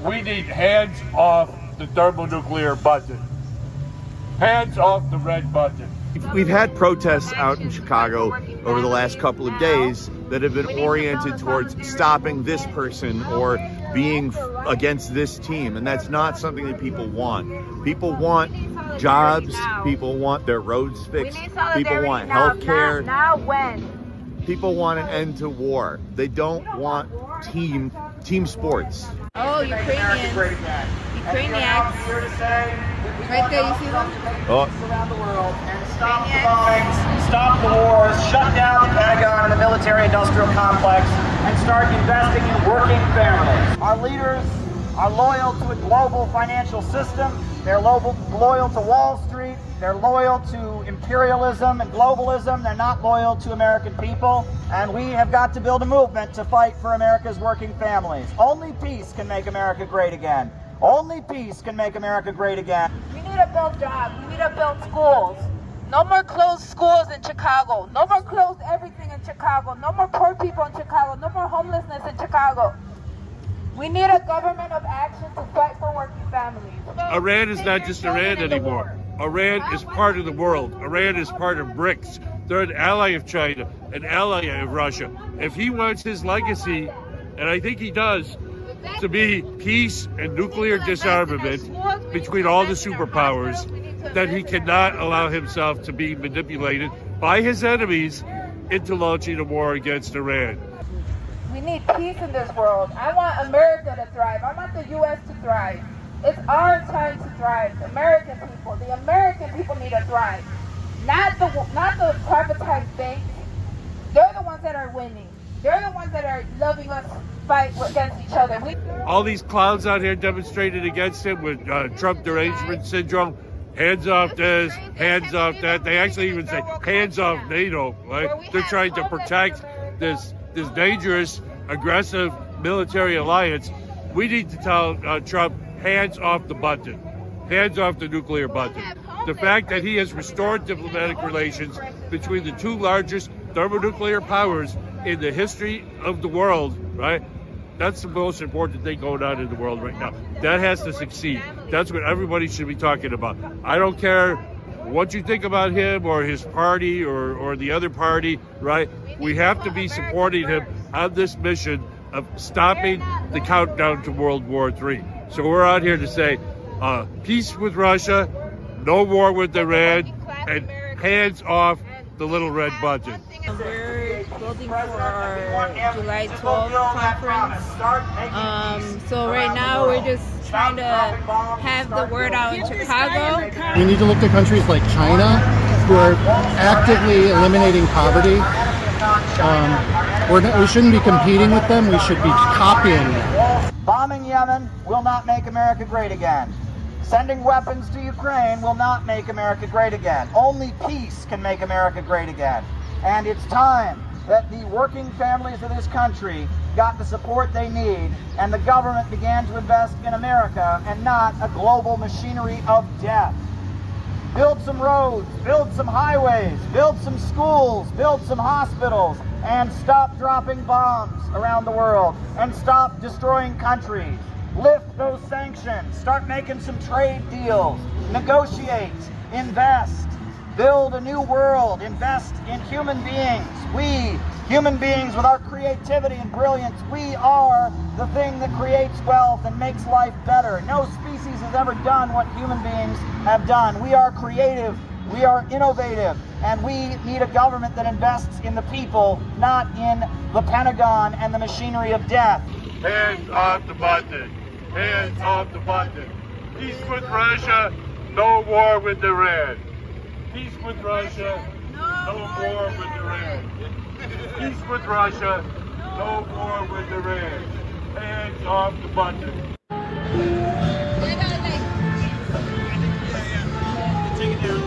We need hands off the thermonuclear budget. Hands off the red budget. We've had protests out in Chicago over the last couple of days that have been oriented towards stopping this person or being against this team, and that's not something that people want. People want jobs, people want their roads fixed, people want health care. Now when? People want an end to war. They don't want team sports. Oh, Ukrainians. Ukrainians. Right there, you see them? Around the world and stop the bombings, stop the wars, shut down the Pentagon and the military-industrial complex, and start investing in working families. Our leaders are loyal to a global financial system. They're loyal to Wall Street. They're loyal to imperialism and globalism. They're not loyal to American people. And we have got to build a movement to fight for America's working families. Only peace can make America great again. Only peace can make America great again. We need to build jobs. We need to build schools. No more closed schools in Chicago. No more closed everything in Chicago. No more poor people in Chicago. No more homelessness in Chicago. We need a government of action to fight for working families. Iran is not just Iran anymore. Iran is part of the world. Iran is part of BRICS. They're an ally of China, an ally of Russia. If he wants his legacy, and I think he does, to be peace and nuclear disarmament between all the superpowers, then he cannot allow himself to be manipulated by his enemies into launching a war against Iran. We need peace in this world. I want America to thrive. I want the U.S. to thrive. It's our time to thrive. The American people need to thrive. Not the privatized banks. They're the ones that are winning. They're the ones that are loving us fight against each other. All these clowns out here demonstrated against him with Trump derangement syndrome. Hands off this, hands off that. They actually even say hands off NATO. Right? They're trying to protect this dangerous, aggressive military alliance. We need to tell Trump, hands off the button. Hands off the nuclear button. The fact that he has restored diplomatic relations between the two largest thermonuclear powers in the history of the world, right? That's the most important thing going on in the world right now. That has to succeed. That's what everybody should be talking about. I don't care what you think about him or his party or the other party, right? We have to be supporting him on this mission of stopping the countdown to World War III. So we're out here to say peace with Russia, no war with Iran, and hands off the little red budget. We're building for our July 12th conference. So right now we're just trying to have the word out in Chicago. We need to look to countries like China, who are actively eliminating poverty. We shouldn't be competing with them, we should be copying them. Bombing Yemen will not make America great again. Sending weapons to Ukraine will not make America great again. Only peace can make America great again. And it's time that the working families of this country got the support they need and the government began to invest in America and not a global machinery of death. Build some roads, build some highways, build some schools, build some hospitals, and stop dropping bombs around the world and stop destroying countries. Lift those sanctions, start making some trade deals, negotiate, invest, build a new world, invest in human beings. We, human beings with our creativity and brilliance, we are the thing that creates wealth and makes life better. No species has ever done what human beings have done. We are creative, we are innovative, and we need a government that invests in the people, not in the Pentagon and the machinery of death. Hands off the button. Hands off the button. Peace with Russia, no war with Iran. Peace with Russia, no war with Iran. Peace with Russia, no war with Iran. Hands off the button. Take it down.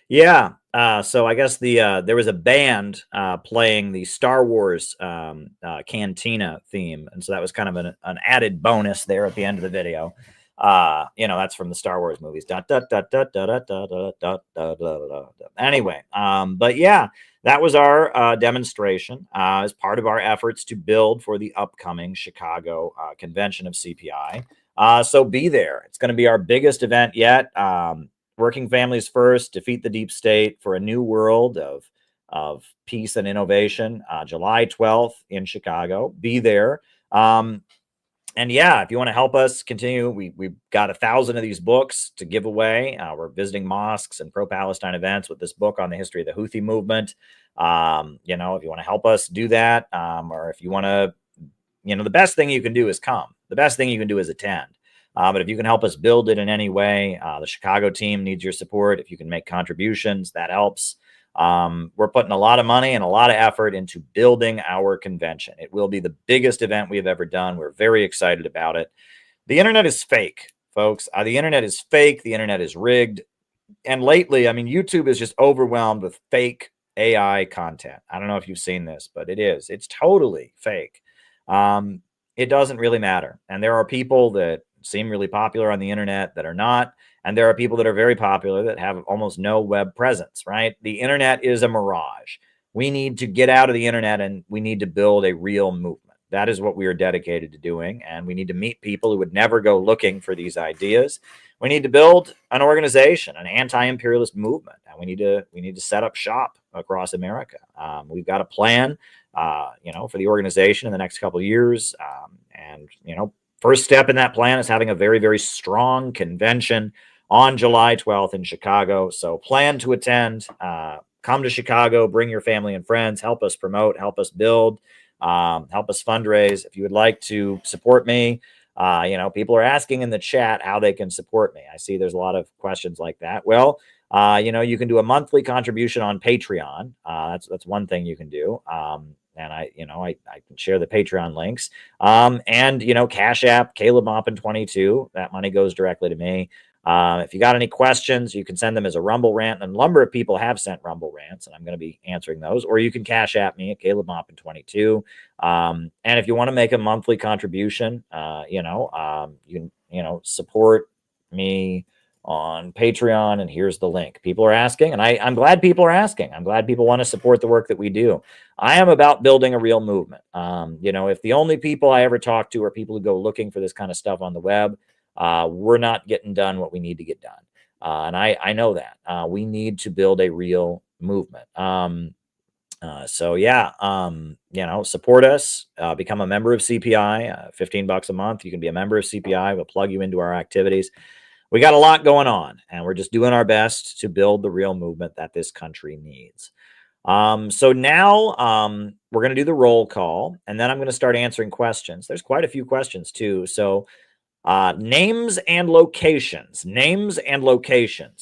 Yeah. So I guess there was a band playing the Star Wars cantina theme, and so that was kind of an added bonus there at the end of the video. That's from the Star Wars movies. Anyway, but yeah, that was our demonstration as part of our efforts to build for the upcoming Chicago convention of CPI. So be there. It's going to be our biggest event yet. Working families first, defeat the deep state for a new world of peace and innovation. July 12th in Chicago. Be there. And yeah, if you want to help us continue, we've got 1,000 of these books to give away. We're visiting mosques and pro-Palestine events with this book on the history of the Houthi movement. If you want to help us do that, or if you want to, the best thing you can do is come. The best thing you can do is attend. But if you can help us build it in any way, the Chicago team needs your support. If you can make contributions, that helps. We're putting a lot of money and a lot of effort into building our convention. It will be the biggest event we've ever done. We're very excited about it. The internet is fake, folks. The internet is fake. The internet is rigged. And lately, YouTube is just overwhelmed with fake AI content. I don't know if you've seen this, but it is. It's totally fake. It doesn't really matter. And there are people that seem really popular on the internet that are not. And there are people that are very popular that have almost no web presence, right? The internet is a mirage. We need to get out of the internet and we need to build a real movement. That is what we are dedicated to doing. And we need to meet people who would never go looking for these ideas. We need to build an organization, an anti-imperialist movement. And we need to set up shop across America. We've got a plan, for the organization in the next couple of years. First step in that plan is having a very, very strong convention on July 12th in Chicago. So plan to attend, come to Chicago, bring your family and friends, help us promote, help us build, help us fundraise. If you would like to support me, people are asking in the chat how they can support me. I see there's a lot of questions like that. Well, you can do a monthly contribution on Patreon. That's one thing you can do. And I can share the Patreon links. Cash App, Caleb Maupin 22. That money goes directly to me. If you got any questions, you can send them as a Rumble rant. And a number of people have sent Rumble rants, and I'm going to be answering those. Or you can Cash App me at Caleb Maupin 22. And if you want to make a monthly contribution, you can support me on Patreon, and here's the link. People are asking, and I'm glad people are asking. I'm glad people want to support the work that we do. I am about building a real movement. If the only people I ever talk to are people who go looking for this kind of stuff on the web, we're not getting done what we need to get done. And I know that. We need to build a real movement. Support us, become a member of CPI, $15 a month. You can be a member of CPI. We'll plug you into our activities. We got a lot going on, and we're just doing our best to build the real movement that this country needs. So now we're going to do the roll call, and then I'm going to start answering questions. There's quite a few questions too. So names and locations.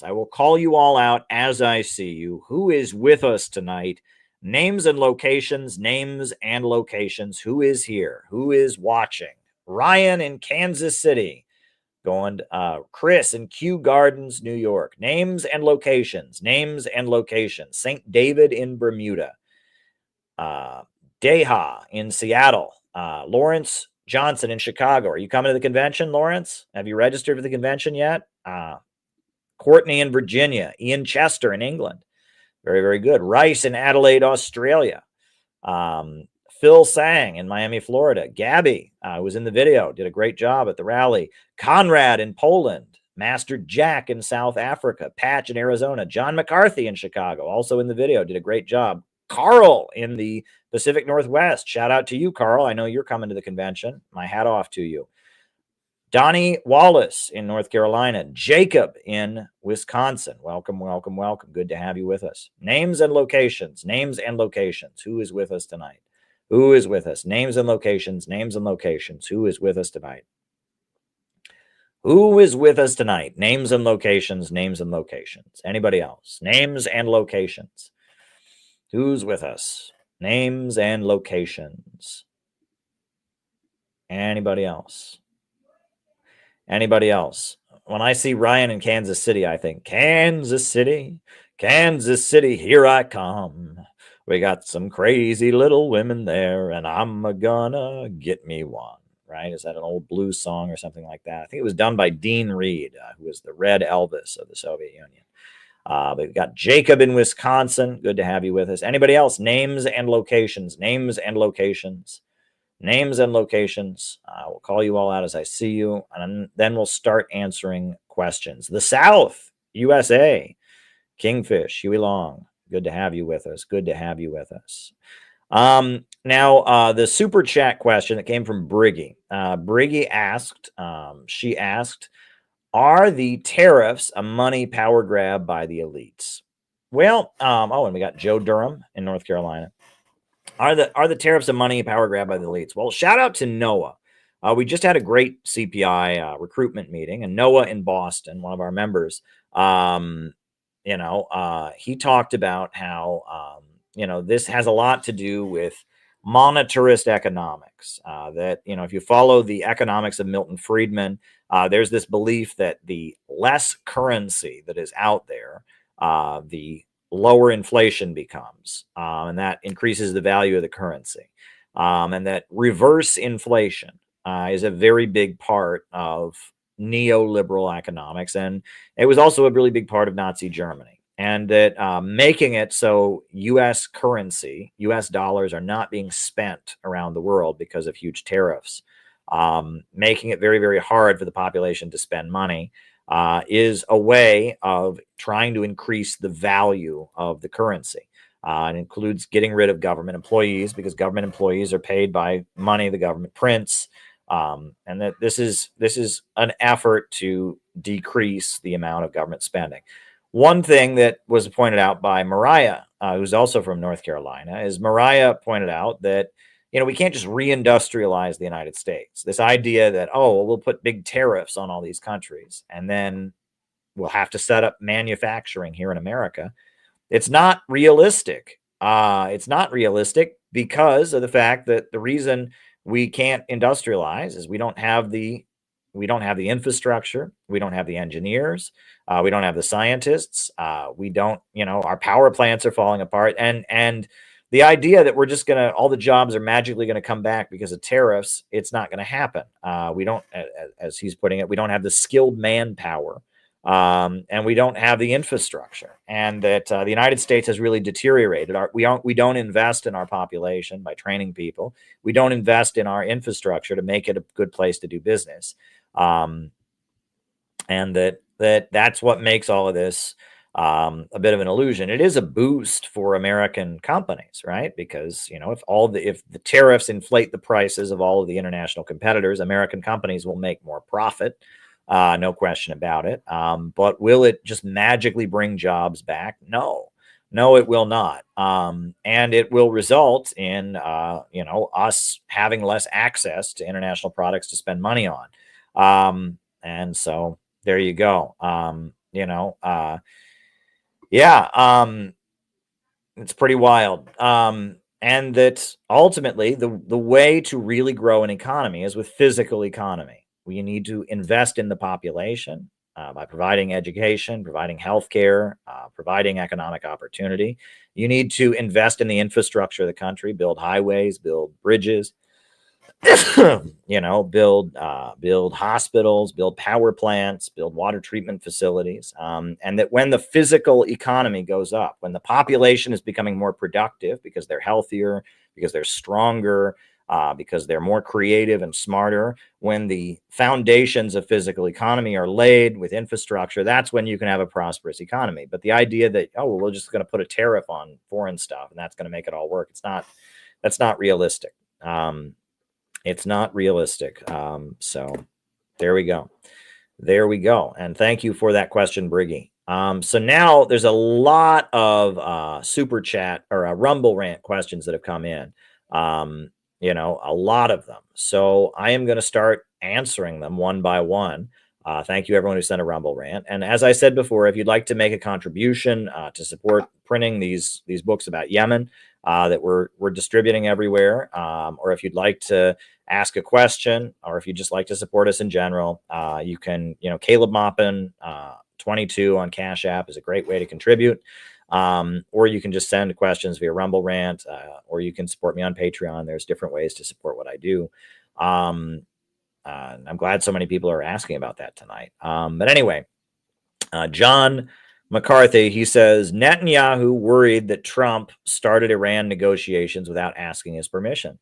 I will call you all out as I see you. Who is with us tonight? Names and locations. Who is here? Who is watching? Ryan in Kansas City. Going Chris in Kew Gardens, New York. Names and locations. St. David in Bermuda. Deha in Seattle. Lawrence Johnson in Chicago. Are you coming to the convention, Lawrence? Have you registered for the convention yet? Courtney in Virginia. Ian Chester in England. Very, very good. Rice in Adelaide, Australia. Phil Sang in Miami, Florida. Gabby was in the video, did a great job at the rally. Conrad in Poland. Master Jack in South Africa. Patch in Arizona. John McCarthy in Chicago, also in the video, did a great job. Carl in the Pacific Northwest. Shout out to you, Carl. I know you're coming to the convention. My hat off to you. Donnie Wallace in North Carolina. Jacob in Wisconsin. Welcome. Good to have you with us. Names and locations. Who is with us tonight? Who is with us? Names and locations. Who is with us tonight? Who is with us tonight? Names and locations. Anybody else? Names and locations. Who's with us? Names and locations. Anybody else? When I see Ryan in Kansas City, I think Kansas City, Kansas City, here I come. We got some crazy little women there, and I'm gonna get me one. Right? Is that an old blues song or something like that? I think it was done by Dean Reed, who was the Red Elvis of the Soviet Union. But we've got Jacob in Wisconsin. Good to have you with us. Anybody else? Names and locations. Names and locations. Names and locations. We'll call you all out as I see you, and then we'll start answering questions. The South, USA. Kingfish, Huey Long. Good to have you with us. Good to have you with us. Now, the super chat question that came from Briggy. Briggy asked, she asked, are the tariffs a money power grab by the elites? Well, and we got Joe Durham in North Carolina. Are the tariffs a money power grab by the elites? Well, shout out to Noah. We just had a great CPI recruitment meeting, and Noah in Boston, one of our members, he talked about how this has a lot to do with monetarist economics. That if you follow the economics of Milton Friedman, there's this belief that the less currency that is out there, the lower inflation becomes, and that increases the value of the currency, and that reverse inflation is a very big part of neoliberal economics, and it was also a really big part of Nazi Germany. And that making it so U.S. currency, U.S. dollars are not being spent around the world because of huge tariffs, making it very, very hard for the population to spend money, is a way of trying to increase the value of the currency. It includes getting rid of government employees, because government employees are paid by money the government prints, and that this is an effort to decrease the amount of government spending. One thing that was pointed out by Mariah, who's also from North Carolina, is Mariah pointed out that we can't just reindustrialize the United States. This idea that, we'll put big tariffs on all these countries and then we'll have to set up manufacturing here in America. It's not realistic. It's not realistic because of the fact that the reason we can't industrialize is we don't have the infrastructure, we don't have the engineers, we don't have the scientists, we don't, our power plants are falling apart, and the idea that we're just all the jobs are magically going to come back because of tariffs, it's not going to happen. We don't, as he's putting it, we don't have the skilled manpower, and we don't have the infrastructure, and that the United States has really deteriorated. We don't invest in our population by training people. We don't invest in our infrastructure to make it a good place to do business. And that's what makes all of this a bit of an illusion. It is a boost for American companies, right? Because if the tariffs inflate the prices of all of the international competitors, American companies will make more profit, no question about it. But will it just magically bring jobs back? No, it will not. And it will result in us having less access to international products to spend money on. And so there you go. It's pretty wild. And that ultimately the way to really grow an economy is with physical economy. We need to invest in the population by providing education, providing healthcare, providing economic opportunity. You need to invest in the infrastructure of the country, build highways, build bridges, build hospitals, build power plants, build water treatment facilities. And that when the physical economy goes up, when the population is becoming more productive because they're healthier, because they're stronger, because they're more creative and smarter, when the foundations of physical economy are laid with infrastructure, that's when you can have a prosperous economy. But the idea that, we're just going to put a tariff on foreign stuff and that's going to make it all work, that's not realistic. It's not realistic. So there we go. And thank you for that question, Briggy. So now there's a lot of super chat or Rumble rant questions that have come in. A lot of them. So I am going to start answering them one by one. Thank you, everyone who sent a Rumble rant. And as I said before, if you'd like to make a contribution to support printing these books about Yemen that we're distributing everywhere, or if you'd like to ask a question, or if you'd just like to support us in general, you can, Caleb Maupin, 22 on Cash App is a great way to contribute. Or you can just send questions via Rumble Rant, or you can support me on Patreon. There's different ways to support what I do. I'm glad so many people are asking about that tonight. But anyway, John McCarthy, he says, Netanyahu worried that Trump started Iran negotiations without asking his permission.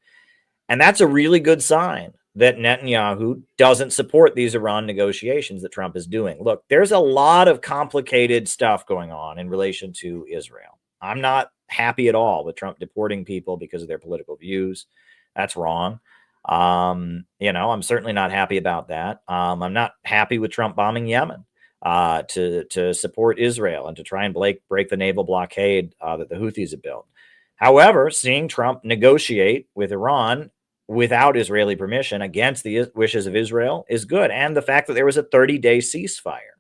And that's a really good sign that Netanyahu doesn't support these Iran negotiations that Trump is doing. Look, there's a lot of complicated stuff going on in relation to Israel. I'm not happy at all with Trump deporting people because of their political views. That's wrong. I'm certainly not happy about that. I'm not happy with Trump bombing Yemen to support Israel and to try and break the naval blockade that the Houthis have built. However, seeing Trump negotiate with Iran without Israeli permission against the wishes of Israel is good. And the fact that there was a 30-day ceasefire,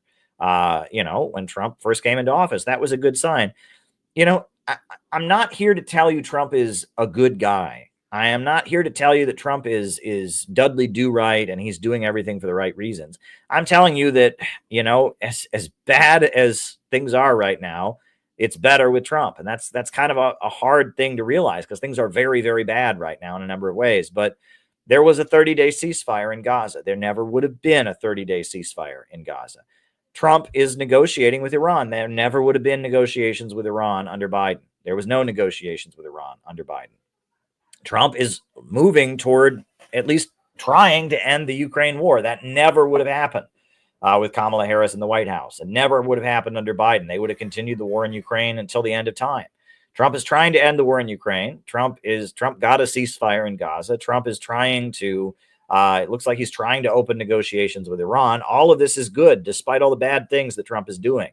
when Trump first came into office, that was a good sign. I'm not here to tell you Trump is a good guy. I am not here to tell you that Trump is Dudley Do-Right and he's doing everything for the right reasons. I'm telling you that, as bad as things are right now, it's better with Trump. And that's kind of a hard thing to realize because things are very, very bad right now in a number of ways. But there was a 30-day ceasefire in Gaza. There never would have been a 30-day ceasefire in Gaza. Trump is negotiating with Iran. There never would have been negotiations with Iran under Biden. There was no negotiations with Iran under Biden. Trump is moving toward at least trying to end the Ukraine war. That never would have happened with Kamala Harris in the White House. It never would have happened under Biden. They would have continued the war in Ukraine until the end of time. Trump is trying to end the war in Ukraine. Trump got a ceasefire in Gaza. Trump is trying to, it looks like he's trying to open negotiations with Iran. All of this is good, despite all the bad things that Trump is doing.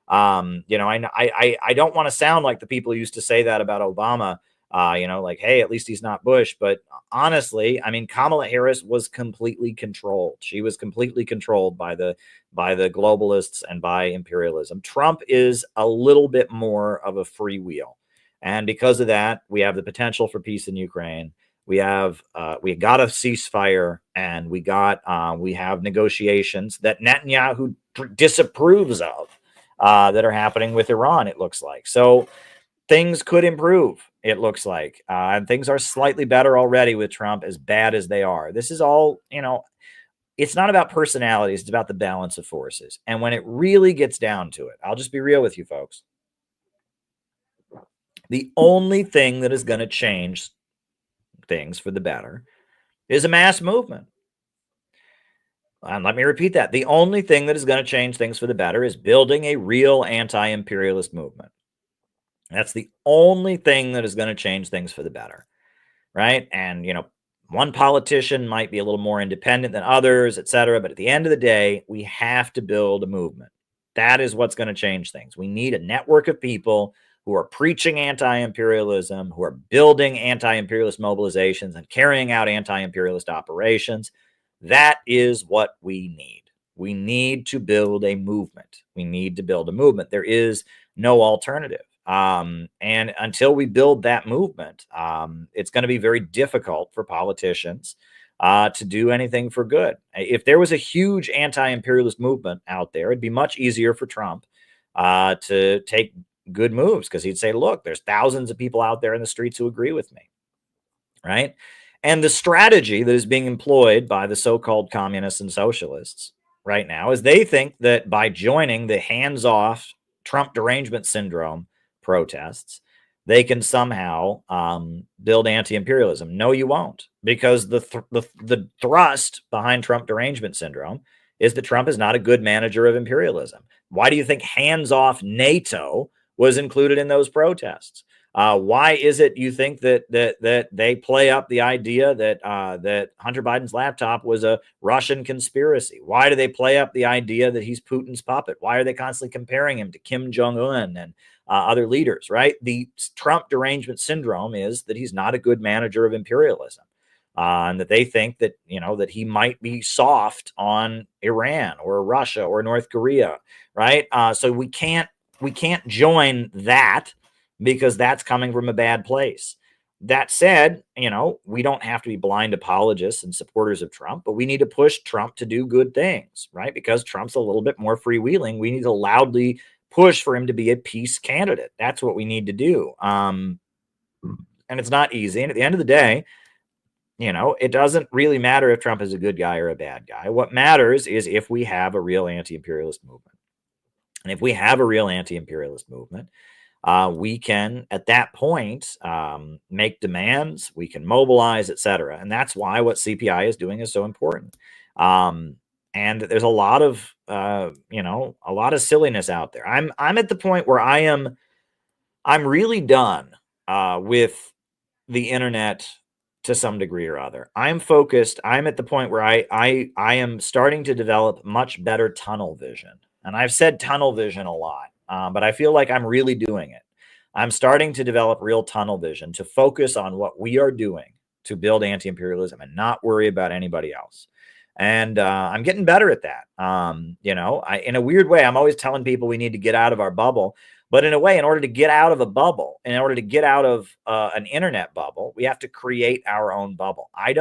I don't want to sound like the people who used to say that about Obama, hey, at least he's not Bush. But honestly, Kamala Harris was completely controlled. She was completely controlled by the globalists and by imperialism. Trump is a little bit more of a freewheel. And because of that, we have the potential for peace in Ukraine. We got a ceasefire, and we have negotiations that Netanyahu disapproves of that are happening with Iran, it looks like. So things could improve, it looks like. And things are slightly better already with Trump, as bad as they are. This is all, it's not about personalities. It's about the balance of forces. And when it really gets down to it, I'll just be real with you folks. The only thing that is going to change things for the better is a mass movement. And let me repeat that. The only thing that is going to change things for the better is building a real anti-imperialist movement. That's the only thing that is going to change things for the better, right? And, one politician might be a little more independent than others, etc. But at the end of the day, we have to build a movement. That is what's going to change things. We need a network of people who are preaching anti-imperialism, who are building anti-imperialist mobilizations and carrying out anti-imperialist operations. That is what we need. We need to build a movement. There is no alternative. And until we build that movement, it's going to be very difficult for politicians to do anything for good. If there was a huge anti-imperialist movement out there, it'd be much easier for Trump to take good moves, because he'd say, look, there's thousands of people out there in the streets who agree with me, right? And the strategy that is being employed by the so-called communists and socialists right now is they think that by joining the hands-off Trump derangement syndrome protests, they can somehow build anti-imperialism. No, you won't, because the thrust behind Trump derangement syndrome is that Trump is not a good manager of imperialism. Why do you think hands-off NATO was included in those protests? Why is it you think that they play up the idea that Hunter Biden's laptop was a Russian conspiracy? Why do they play up the idea that he's Putin's puppet? Why are they constantly comparing him to Kim Jong-un and other leaders, right? The Trump derangement syndrome is that he's not a good manager of imperialism, and that they think that, that he might be soft on Iran or Russia or North Korea, right? So we can't join that, because that's coming from a bad place. That said, we don't have to be blind apologists and supporters of Trump, but we need to push Trump to do good things, right? Because Trump's a little bit more freewheeling. We need to loudly push for him to be a peace candidate. That's what we need to do. And it's not easy. And at the end of the day, it doesn't really matter if Trump is a good guy or a bad guy. What matters is if we have a real anti-imperialist movement. And if we have a real anti-imperialist movement, we can, at that point, make demands, we can mobilize, etc. And that's why what CPI is doing is so important. And there's a lot of, a lot of silliness out there. I'm at the point where I'm really done with the internet to some degree or other. I'm focused. I'm at the point where I am starting to develop much better tunnel vision. And I've said tunnel vision a lot. But I feel like I'm really doing it. I'm starting to develop real tunnel vision to focus on what we are doing to build anti-imperialism and not worry about anybody else. And I'm getting better at that. In a weird way, I'm always telling people we need to get out of our bubble. But in a way, in order to get out of a bubble, in order to get out of an internet bubble, we have to create our own bubble. I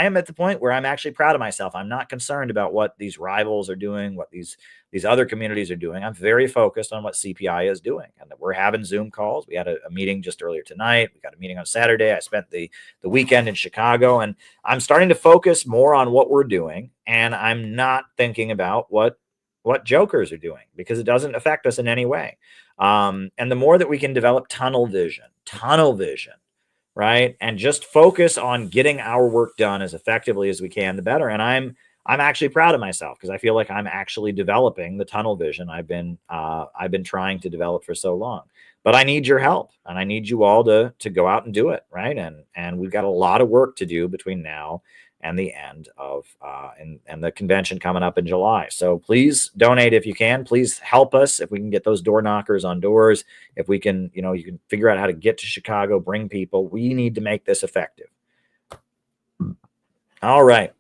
am at the point where I'm actually proud of myself. I'm not concerned about what these rivals are doing, what these other communities are doing. I'm very focused on what CPI is doing. And we're having Zoom calls. We had a meeting just earlier tonight. We got a meeting on Saturday. I spent the weekend in Chicago, and I'm starting to focus more on what we're doing. And I'm not thinking about what jokers are doing, because it doesn't affect us in any way. And the more that we can develop tunnel vision, right? And just focus on getting our work done as effectively as we can, the better. And I'm actually proud of myself, because I feel like I'm actually developing the tunnel vision I've been trying to develop for so long. But I need your help, and I need you all to go out and do it, right? And we've got a lot of work to do between now and the end of and the convention coming up in July. So please donate if you can. Please help us if we can get those door knockers on doors. If we can, you can figure out how to get to Chicago, bring people. We need to make this effective. All right.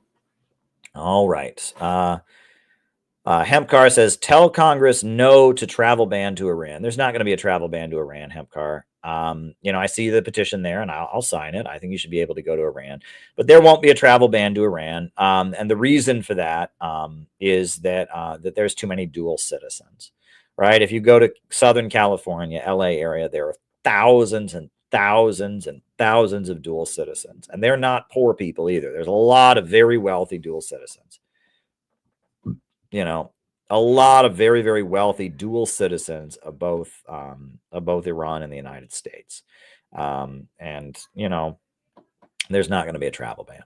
Hempcar says, tell Congress no to travel ban to Iran. There's not going to be a travel ban to Iran, Hempcar. I see the petition there, and I'll sign it. I think you should be able to go to Iran, but there won't be a travel ban to Iran. And the reason for that is that there's too many dual citizens, right? If you go to Southern California, LA area, there are thousands and thousands and thousands of dual citizens, and they're not poor people either. There's a lot of very wealthy dual citizens. A lot of very, very wealthy dual citizens of both Iran and the United States. And there's not going to be a travel ban.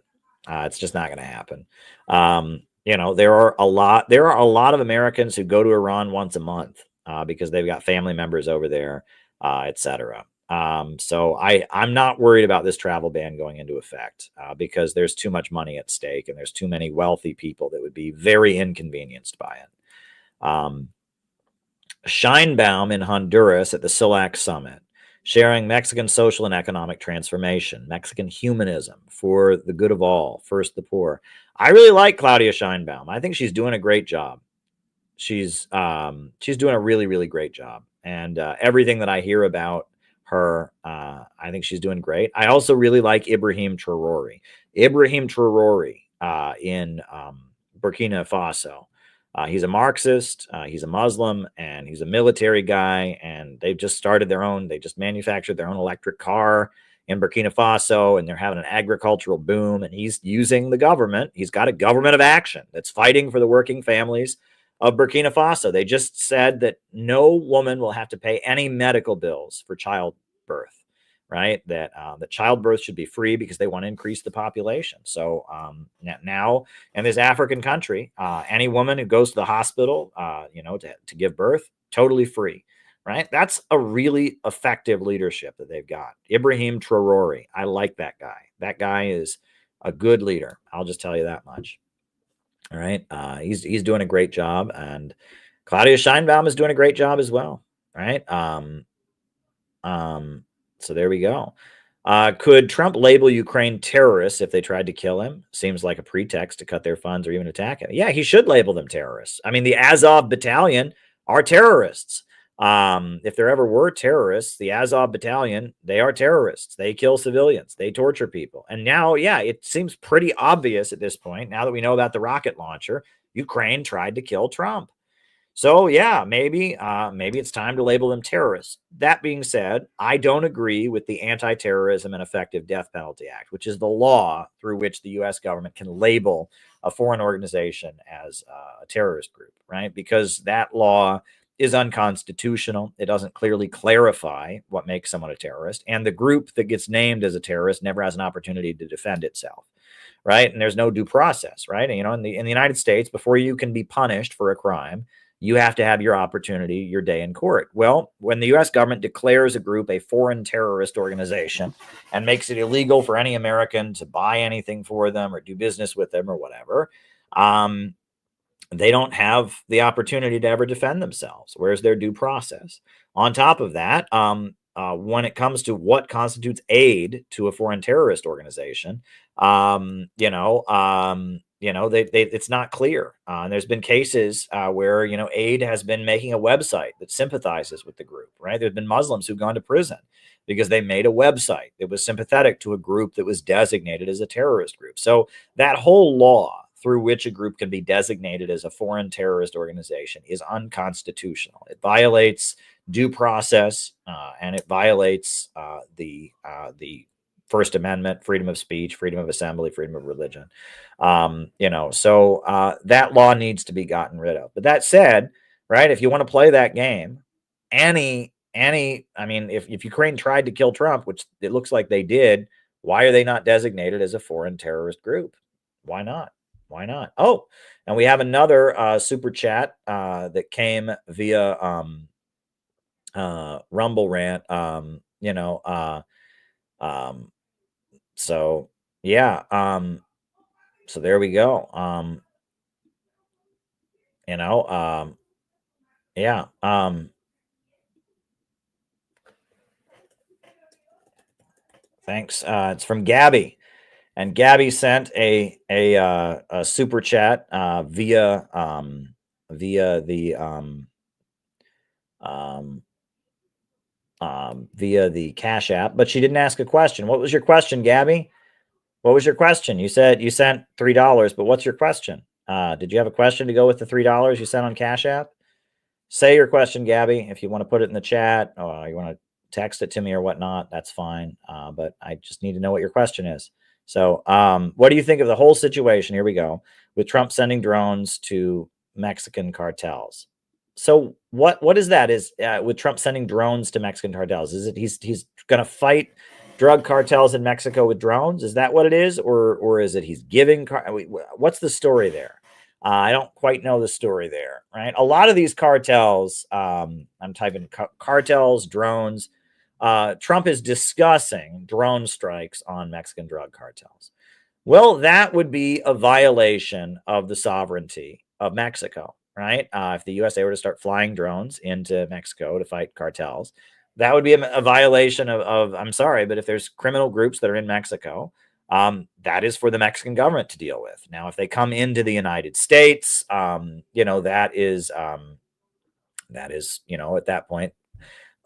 It's just not going to happen. There are a lot of Americans who go to Iran once a month because they've got family members over there, etc. So I'm not worried about this travel ban going into effect because there's too much money at stake, and there's too many wealthy people that would be very inconvenienced by it. Scheinbaum in Honduras at the CILAC summit, sharing Mexican social and economic transformation, Mexican humanism for the good of all, first the poor. I really like Claudia Scheinbaum. I think she's doing a great job. She's doing a really, really great job. And everything that I hear about her, I think she's doing great. I also really like Ibrahim Traoré. Ibrahim Traoré in Burkina Faso. He's a Marxist, he's a Muslim, and he's a military guy, and they just manufactured their own electric car in Burkina Faso, and they're having an agricultural boom, and he's using the government. He's got a government of action that's fighting for the working families of Burkina Faso. They just said that no woman will have to pay any medical bills for childbirth, right? That childbirth should be free because they want to increase the population. So now in this African country, any woman who goes to the hospital, to give birth, totally free, right? That's a really effective leadership that they've got. Ibrahim Traoré, I like that guy. That guy is a good leader. I'll just tell you that much. All right. He's doing a great job, and Claudia Scheinbaum is doing a great job as well. Right. So there we go. Could Trump label Ukraine terrorists if they tried to kill him? Seems like a pretext to cut their funds or even attack him. Yeah, he should label them terrorists. I mean, the Azov battalion are terrorists. If there ever were terrorists, the Azov battalion, they are terrorists. They kill civilians. They torture people. And now, yeah, it seems pretty obvious at this point, now that we know about the rocket launcher, Ukraine tried to kill Trump. So yeah, maybe it's time to label them terrorists. That being said, I don't agree with the Anti-Terrorism and Effective Death Penalty Act, which is the law through which the U.S. government can label a foreign organization as a terrorist group, right? Because that law is unconstitutional. It doesn't clearly clarify what makes someone a terrorist, and the group that gets named as a terrorist never has an opportunity to defend itself, right? And there's no due process, right? And, in the United States, before you can be punished for a crime, you have to have your opportunity, your day in court. Well, when the U.S. government declares a group a foreign terrorist organization and makes it illegal for any American to buy anything for them or do business with them or whatever, they don't have the opportunity to ever defend themselves. Where's their due process? On top of that, when it comes to what constitutes aid to a foreign terrorist organization, it's not clear. And there's been cases where, aid has been making a website that sympathizes with the group, right? There's been Muslims who've gone to prison because they made a website that was sympathetic to a group that was designated as a terrorist group. So that whole law through which a group can be designated as a foreign terrorist organization is unconstitutional. It violates due process, and it violates the First Amendment, freedom of speech, freedom of assembly, freedom of religion. So that law needs to be gotten rid of. But that said, right, if you want to play that game, if Ukraine tried to kill Trump, which it looks like they did, why are they not designated as a foreign terrorist group? Why not? Why not? Oh, and we have another super chat that came via Rumble Rant. So yeah, so there we go. Thanks. It's from Gabby, and Gabby sent a super chat via the Cash App, but she didn't ask a question. What was your question, Gabby? What was your question? You said you sent $3, but what's your question? Did you have a question to go with the $3 you sent on Cash App? Say your question, Gabby. If you want to put it in the chat or you want to text it to me or whatnot, that's fine. But I just need to know what your question is. So what do you think of the whole situation? Here we go. With Trump sending drones to Mexican cartels. So what is that? Is with Trump sending drones to Mexican cartels? Is it he's going to fight drug cartels in Mexico with drones? Is that what it is, or is it he's giving? What's the story there? I don't quite know the story there. Right? A lot of these cartels. I'm typing cartels, drones. Trump is discussing drone strikes on Mexican drug cartels. Well, that would be a violation of the sovereignty of Mexico. Right? If the USA were to start flying drones into Mexico to fight cartels, that would be a violation of I'm sorry, but if there's criminal groups that are in Mexico, that is for the Mexican government to deal with. Now, if they come into the United States, that is, at that point,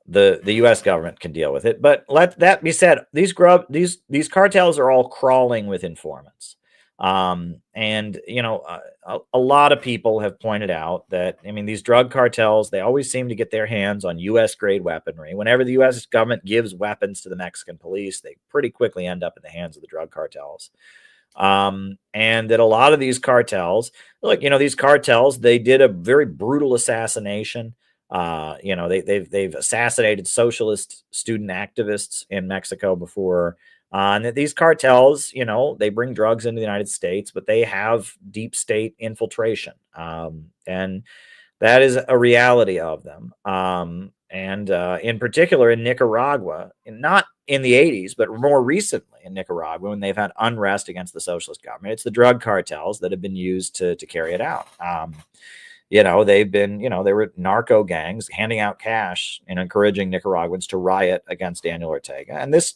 the U.S. government can deal with it. But let that be said, these cartels are all crawling with informants. A lot of people have pointed out that, these drug cartels, they always seem to get their hands on U.S. grade weaponry. Whenever the U.S. government gives weapons to the Mexican police, they pretty quickly end up in the hands of the drug cartels. And that a lot of these cartels, these cartels, they did a very brutal assassination. They've assassinated socialist student activists in Mexico before. And that these cartels, they bring drugs into the United States, but they have deep state infiltration. And that is a reality of them. In particular in Nicaragua, not in the 80s, but more recently in Nicaragua, when they've had unrest against the socialist government, it's the drug cartels that have been used to carry it out. They've been, they were narco gangs handing out cash and encouraging Nicaraguans to riot against Daniel Ortega. And this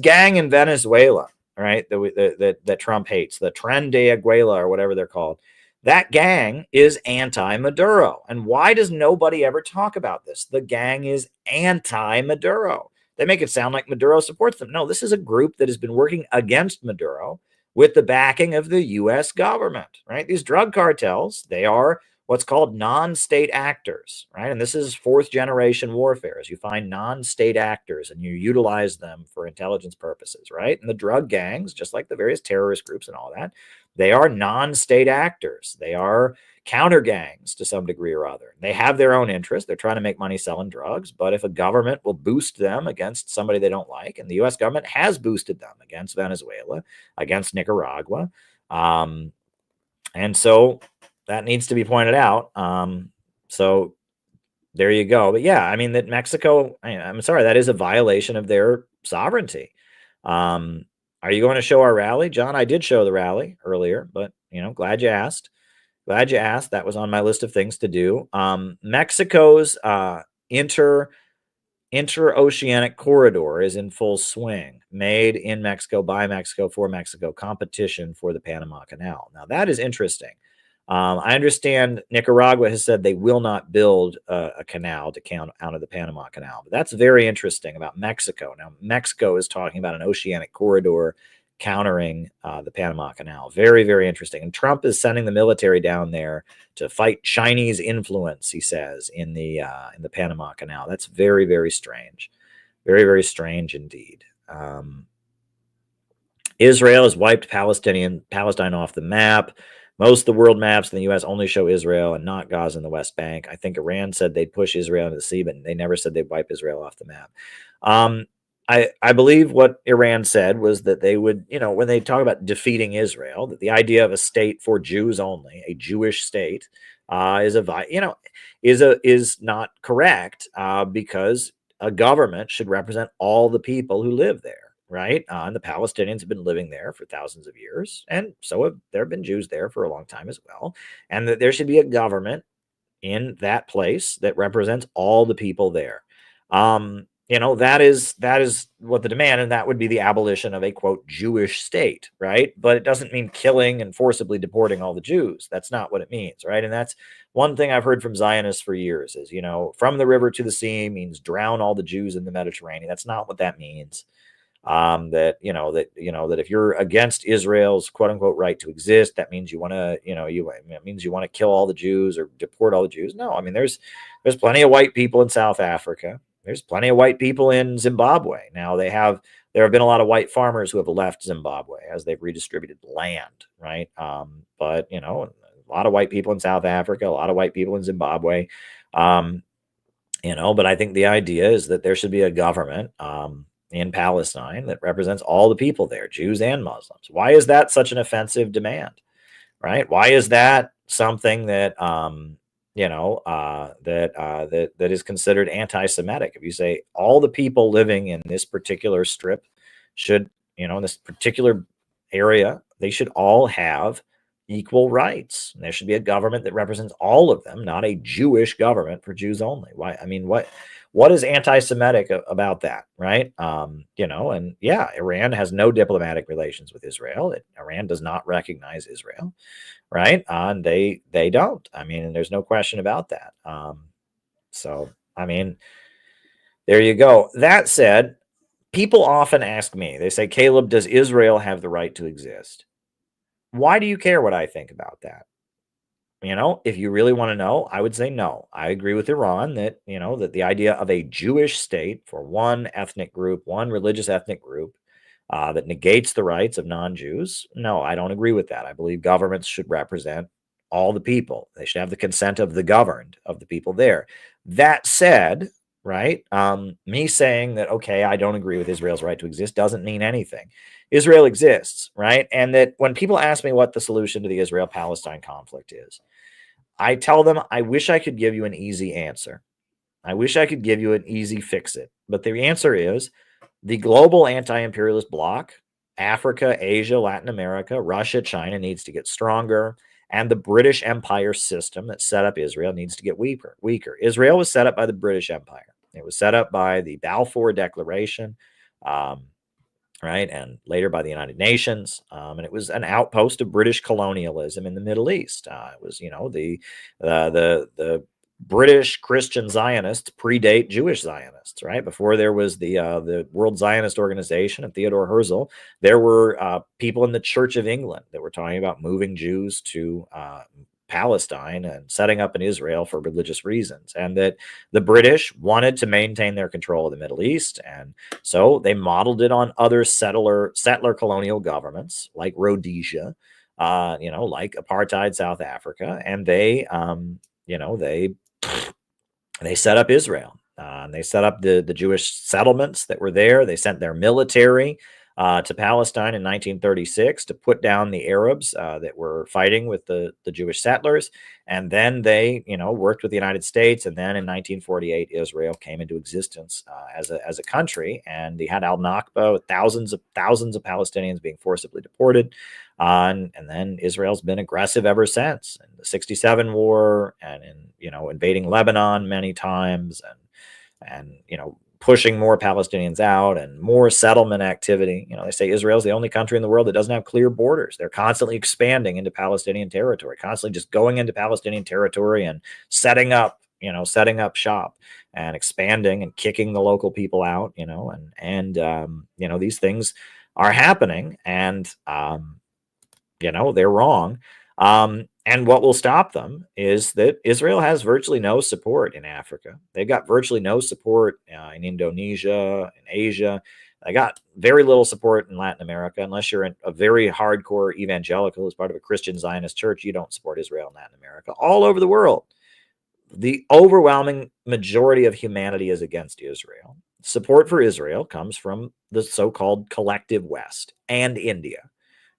gang in Venezuela, right, that Trump hates, the Tren de Aguila or whatever they're called, That gang is anti-Maduro. And why does nobody ever talk about this? The gang is anti-Maduro. They make it sound like Maduro supports them. No, this is a group that has been working against Maduro with the backing of the U.S. government, right? These drug cartels, they are what's called non-state actors, right? And this is fourth generation warfare, as you find non-state actors and you utilize them for intelligence purposes, right? And the drug gangs, just like the various terrorist groups and all that, they are non-state actors. They are counter gangs to some degree or other. They have their own interests. They're trying to make money selling drugs. But if a government will boost them against somebody they don't like, and the U.S. government has boosted them against Venezuela, against Nicaragua, and so that needs to be pointed out. So there you go. But yeah, I mean that Mexico, I'm sorry, that is a violation of their sovereignty. Are you going to show our rally, John? I did show the rally earlier, but glad you asked. Glad you asked. That was on my list of things to do. Mexico's interoceanic corridor is in full swing. Made in Mexico, by Mexico, for Mexico, competition for the Panama Canal. Now that is interesting. I understand Nicaragua has said they will not build a canal to count out of the Panama Canal. But that's very interesting about Mexico. Now, Mexico is talking about an oceanic corridor countering the Panama Canal. Very, very interesting. And Trump is sending the military down there to fight Chinese influence, he says, in the Panama Canal. That's very, very strange. Very, very strange indeed. Israel has wiped Palestine off the map. Most of the world maps in the U.S. only show Israel and not Gaza and the West Bank. I think Iran said they'd push Israel into the sea, but they never said they'd wipe Israel off the map. I believe what Iran said was that they would, when they talk about defeating Israel, that the idea of a state for Jews only, a Jewish state, is not correct because a government should represent all the people who live there. Right. And the Palestinians have been living there for thousands of years. And so there have been Jews there for a long time as well. And that there should be a government in that place that represents all the people there. That is what the demand, and that would be the abolition of a, quote, Jewish state. Right. But it doesn't mean killing and forcibly deporting all the Jews. That's not what it means. Right. And that's one thing I've heard from Zionists for years is, from the river to the sea means drown all the Jews in the Mediterranean. That's not what that means. That if you're against Israel's quote unquote right to exist, that means you want to, it means you want to kill all the Jews or deport all the Jews. No, I mean, there's plenty of white people in South Africa. There's plenty of white people in Zimbabwe. Now there have been a lot of white farmers who have left Zimbabwe as they've redistributed land. Right. But a lot of white people in South Africa, a lot of white people in Zimbabwe, but I think the idea is that there should be a government, in Palestine that represents all the people there, Jews and Muslims. Why is that such an offensive demand? Right? Why is that something that that is considered anti-Semitic? If you say all the people living in this particular strip should, in this particular area, they should all have equal rights. And there should be a government that represents all of them, not a Jewish government for Jews only. Why? I mean, what is anti-Semitic about that, right? And yeah, Iran has no diplomatic relations with Israel. Iran does not recognize Israel, right? And they don't. I mean, and there's no question about that. So, I mean, there you go. That said, people often ask me, they say, Caleb, does Israel have the right to exist? Why do you care what I think about that? If you really want to know, I would say no. I agree with Iran that, that the idea of a Jewish state for one ethnic group, one religious ethnic group, that negates the rights of non-Jews. No, I don't agree with that. I believe governments should represent all the people. They should have the consent of the governed, of the people there. That said, right, me saying that, okay, I don't agree with Israel's right to exist doesn't mean anything. Israel exists, right? And that when people ask me what the solution to the Israel-Palestine conflict is, I tell them, I wish I could give you an easy answer. I wish I could give you an easy fix it. But the answer is the global anti-imperialist bloc, Africa, Asia, Latin America, Russia, China needs to get stronger. And the British Empire system that set up Israel needs to get weaker. Israel was set up by the British Empire. It was set up by the Balfour Declaration. right? And later by the United Nations. And it was an outpost of British colonialism in the Middle East. It was, the British Christian Zionists predate Jewish Zionists, right? Before there was the World Zionist Organization and Theodore Herzl, there were people in the Church of England that were talking about moving Jews to Palestine and setting up in Israel for religious reasons, and that the British wanted to maintain their control of the Middle East, and so they modeled it on other settler colonial governments like Rhodesia, like apartheid South Africa, and they set up Israel. And they set up the Jewish settlements that were there. They sent their military to Palestine in 1936 to put down the Arabs that were fighting with the Jewish settlers. And then they, worked with the United States. And then in 1948, Israel came into existence as a country. And they had al-Nakba with thousands of Palestinians being forcibly deported. And then Israel's been aggressive ever since. In the 67 war, and in invading Lebanon many times, and pushing more Palestinians out and more settlement activity. They say Israel's the only country in the world that doesn't have clear borders. They're constantly expanding into Palestinian territory, constantly just going into Palestinian territory and setting up shop and expanding and kicking the local people out, and these things are happening, and they're wrong. And what will stop them is that Israel has virtually no support in Africa. They've got virtually no support in Indonesia, in Asia. They got very little support in Latin America. Unless you're a very hardcore evangelical as part of a Christian Zionist church, you don't support Israel in Latin America. All over the world, the overwhelming majority of humanity is against Israel. Support for Israel comes from the so-called collective West and India.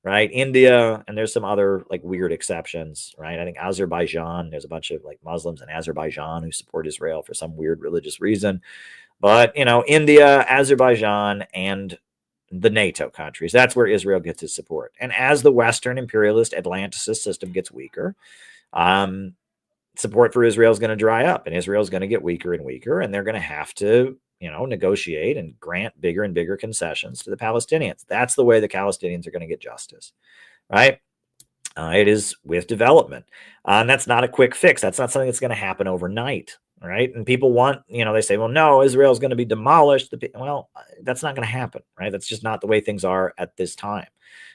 Right, India, and there's some other like weird exceptions, right? I think Azerbaijan, there's a bunch of like Muslims in Azerbaijan who support Israel for some weird religious reason. But India, Azerbaijan, and the NATO countries, that's where Israel gets its support. And as the Western imperialist Atlanticist system gets weaker, support for Israel is going to dry up, and Israel is going to get weaker and weaker, and they're going to have to negotiate and grant bigger and bigger concessions to the Palestinians. That's the way the Palestinians are going to get justice, right? It is with development. And that's not a quick fix. That's not something that's going to happen overnight, right? And people want, they say, well, no, Israel is going to be demolished. Well, that's not going to happen, right? That's just not the way things are at this time.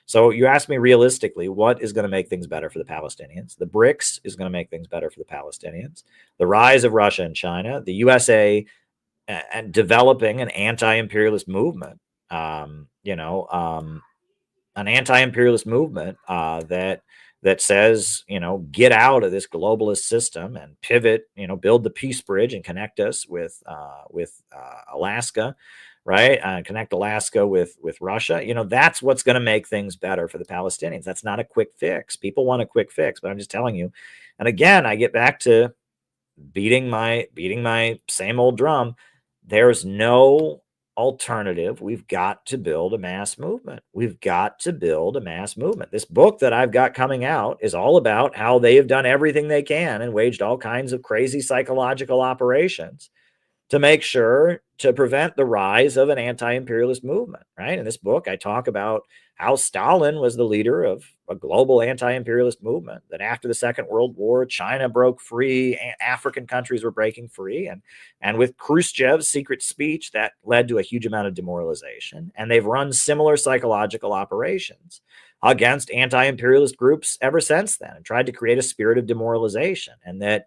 So you ask me realistically, what is going to make things better for the Palestinians? The BRICS is going to make things better for the Palestinians. The rise of Russia and China, the USA, and developing an anti-imperialist movement, an anti-imperialist movement that says, get out of this globalist system and pivot, build the peace bridge and connect us with Alaska, right? Connect Alaska with Russia. That's what's going to make things better for the Palestinians. That's not a quick fix. People want a quick fix, but I'm just telling you. And again, I get back to beating my same old drum. There's no alternative. We've got to build a mass movement. We've got to build a mass movement. This book that I've got coming out is all about how they have done everything they can and waged all kinds of crazy psychological operations to make sure to prevent the rise of an anti-imperialist movement, right? In this book, I talk about how Stalin was the leader of a global anti-imperialist movement, that after the Second World War, China broke free, African countries were breaking free, and with Khrushchev's secret speech, that led to a huge amount of demoralization. And they've run similar psychological operations against anti-imperialist groups ever since then, and tried to create a spirit of demoralization. And that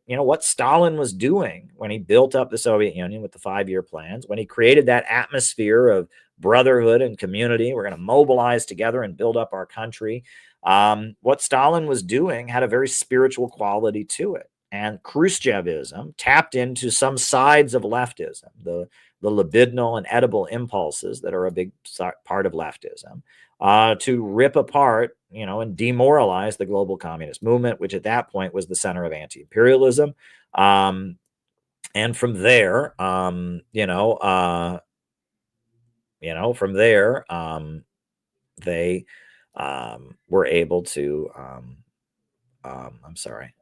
what Stalin was doing when he built up the Soviet Union with the 5-year plans, when he created that atmosphere of brotherhood and community, we're going to mobilize together and build up our country. What Stalin was doing had a very spiritual quality to it. And Khrushchevism tapped into some sides of leftism, the libidinal and edible impulses that are a big part of leftism, to rip apart, and demoralize the global communist movement, which at that point was the center of anti-imperialism. And from there, they were able to. I'm sorry.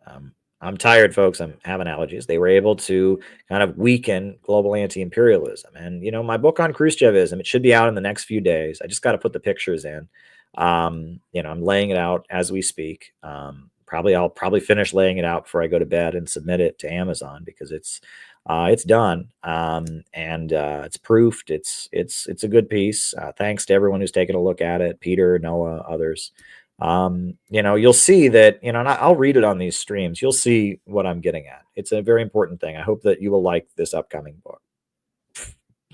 I'm tired, folks. I'm having allergies. They were able to kind of weaken global anti-imperialism. And, my book on Khrushchevism, it should be out in the next few days. I just got to put the pictures in. I'm laying it out as we speak. I'll probably finish laying it out before I go to bed and submit it to Amazon, because it's done. And it's proofed. It's a good piece. Thanks to everyone who's taken a look at it. Peter, Noah, others. You'll see that, and I'll read it on these streams. You'll see what I'm getting at. It's a very important thing. I hope that you will like this upcoming book.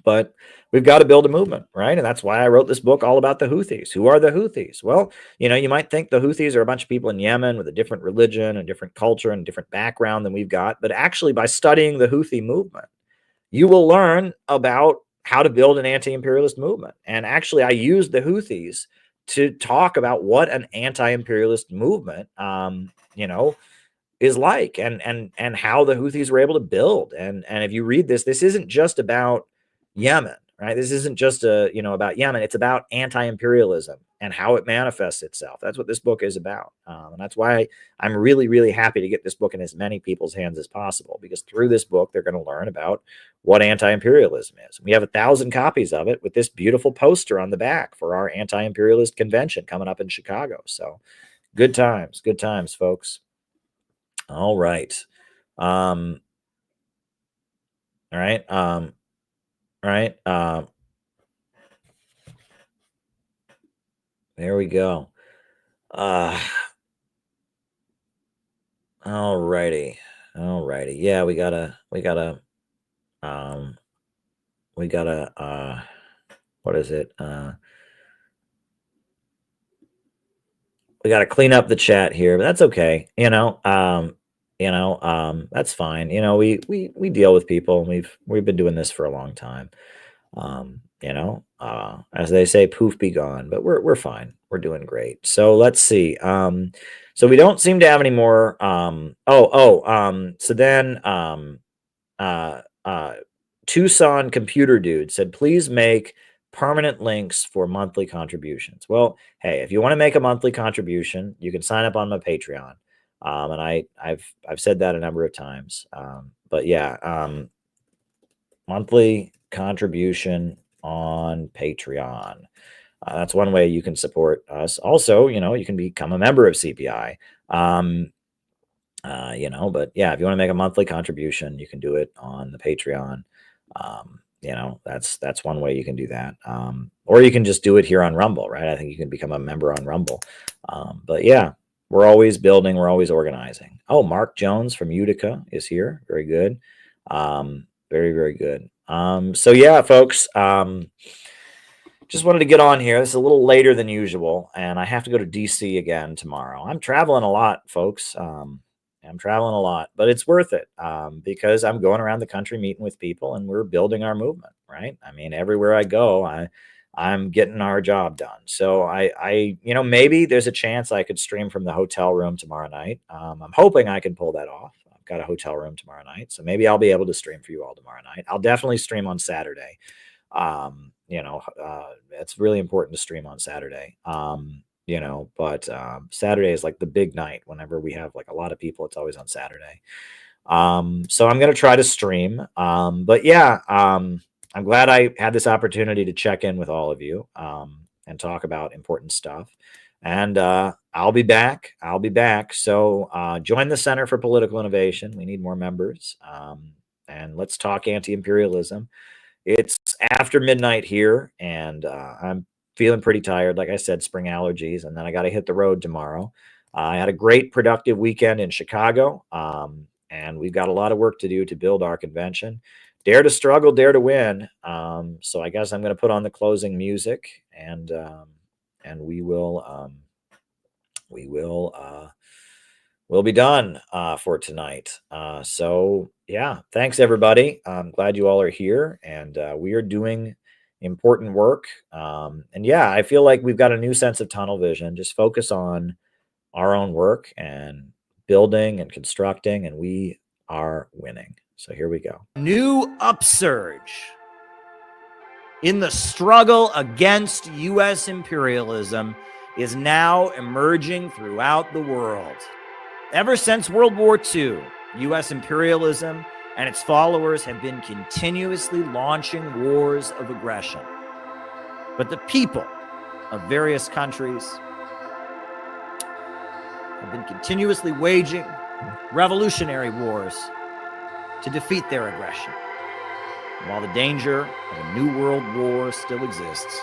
But we've got to build a movement, right? And that's why I wrote this book all about the Houthis. Who are the Houthis? Well, you might think the Houthis are a bunch of people in Yemen with a different religion and different culture and different background than we've got. But actually, by studying the Houthi movement, you will learn about how to build an anti-imperialist movement. And actually, I used the Houthis to talk about what an anti-imperialist movement, is like, and how the Houthis were able to build. And if you read this isn't just about Yemen, right? This isn't just about Yemen. It's about anti-imperialism and how it manifests itself. That's what this book is about. And that's why I'm really, really happy to get this book in as many people's hands as possible, because through this book, they're going to learn about what anti-imperialism is. We have 1,000 copies of it with this beautiful poster on the back for our anti-imperialist convention coming up in Chicago. So good times, folks. All right. All right. There we go. All righty. Yeah, we gotta, what is it? We gotta clean up the chat here, but that's okay. That's fine. We deal with people, and we've been doing this for a long time. As they say, poof, be gone, but we're fine. We're doing great. So let's see. So we don't seem to have any more. So then, Tucson Computer Dude said, please make permanent links for monthly contributions. Well, hey, if you want to make a monthly contribution, you can sign up on my Patreon. And I've said that a number of times. But yeah, monthly contribution on Patreon. That's one way you can support us. Also, you can become a member of CPI. But yeah, if you want to make a monthly contribution, you can do it on the Patreon. That's one way you can do that. Or you can just do it here on Rumble, right? I think you can become a member on Rumble. But yeah, we're always building, we're always organizing. Oh, Mark Jones from Utica is here. Very good. Very, very good. So yeah, folks, just wanted to get on here. This is a little later than usual, and I have to go to DC again tomorrow. I'm traveling a lot, folks. I'm traveling a lot, but it's worth it, because I'm going around the country meeting with people, and we're building our movement, right? I mean, everywhere I go, I'm getting our job done. So I maybe there's a chance I could stream from the hotel room tomorrow night. I'm hoping I can pull that off. I've got a hotel room tomorrow night, so maybe I'll be able to stream for you all tomorrow night. I'll definitely stream on Saturday. It's really important to stream on Saturday. But Saturday is like the big night. Whenever we have like a lot of people, it's always on Saturday. So I'm going to try to stream. But yeah, I'm glad I had this opportunity to check in with all of you, and talk about important stuff. And I'll be back. So join the Center for Political Innovation. We need more members. And let's talk anti-imperialism. It's after midnight here, and I'm feeling pretty tired. Like I said, spring allergies, and then I got to hit the road tomorrow. I had a great, productive weekend in Chicago, and we've got a lot of work to do to build our convention. Dare to struggle, dare to win. So I guess I'm going to put on the closing music, and we'll be done for tonight. So yeah, thanks everybody. I'm glad you all are here, and we are doing important work. And yeah, I feel like we've got a new sense of tunnel vision. Just focus on our own work and building and constructing, and we are winning. So here we go. New upsurge in the struggle against U.S. imperialism is now emerging throughout the world. Ever since World War II, U.S. imperialism and its followers have been continuously launching wars of aggression. But the people of various countries have been continuously waging revolutionary wars to defeat their aggression. And while the danger of a new world war still exists,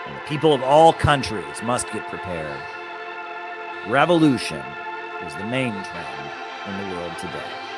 and the people of all countries must get prepared, revolution is the main trend in the world today.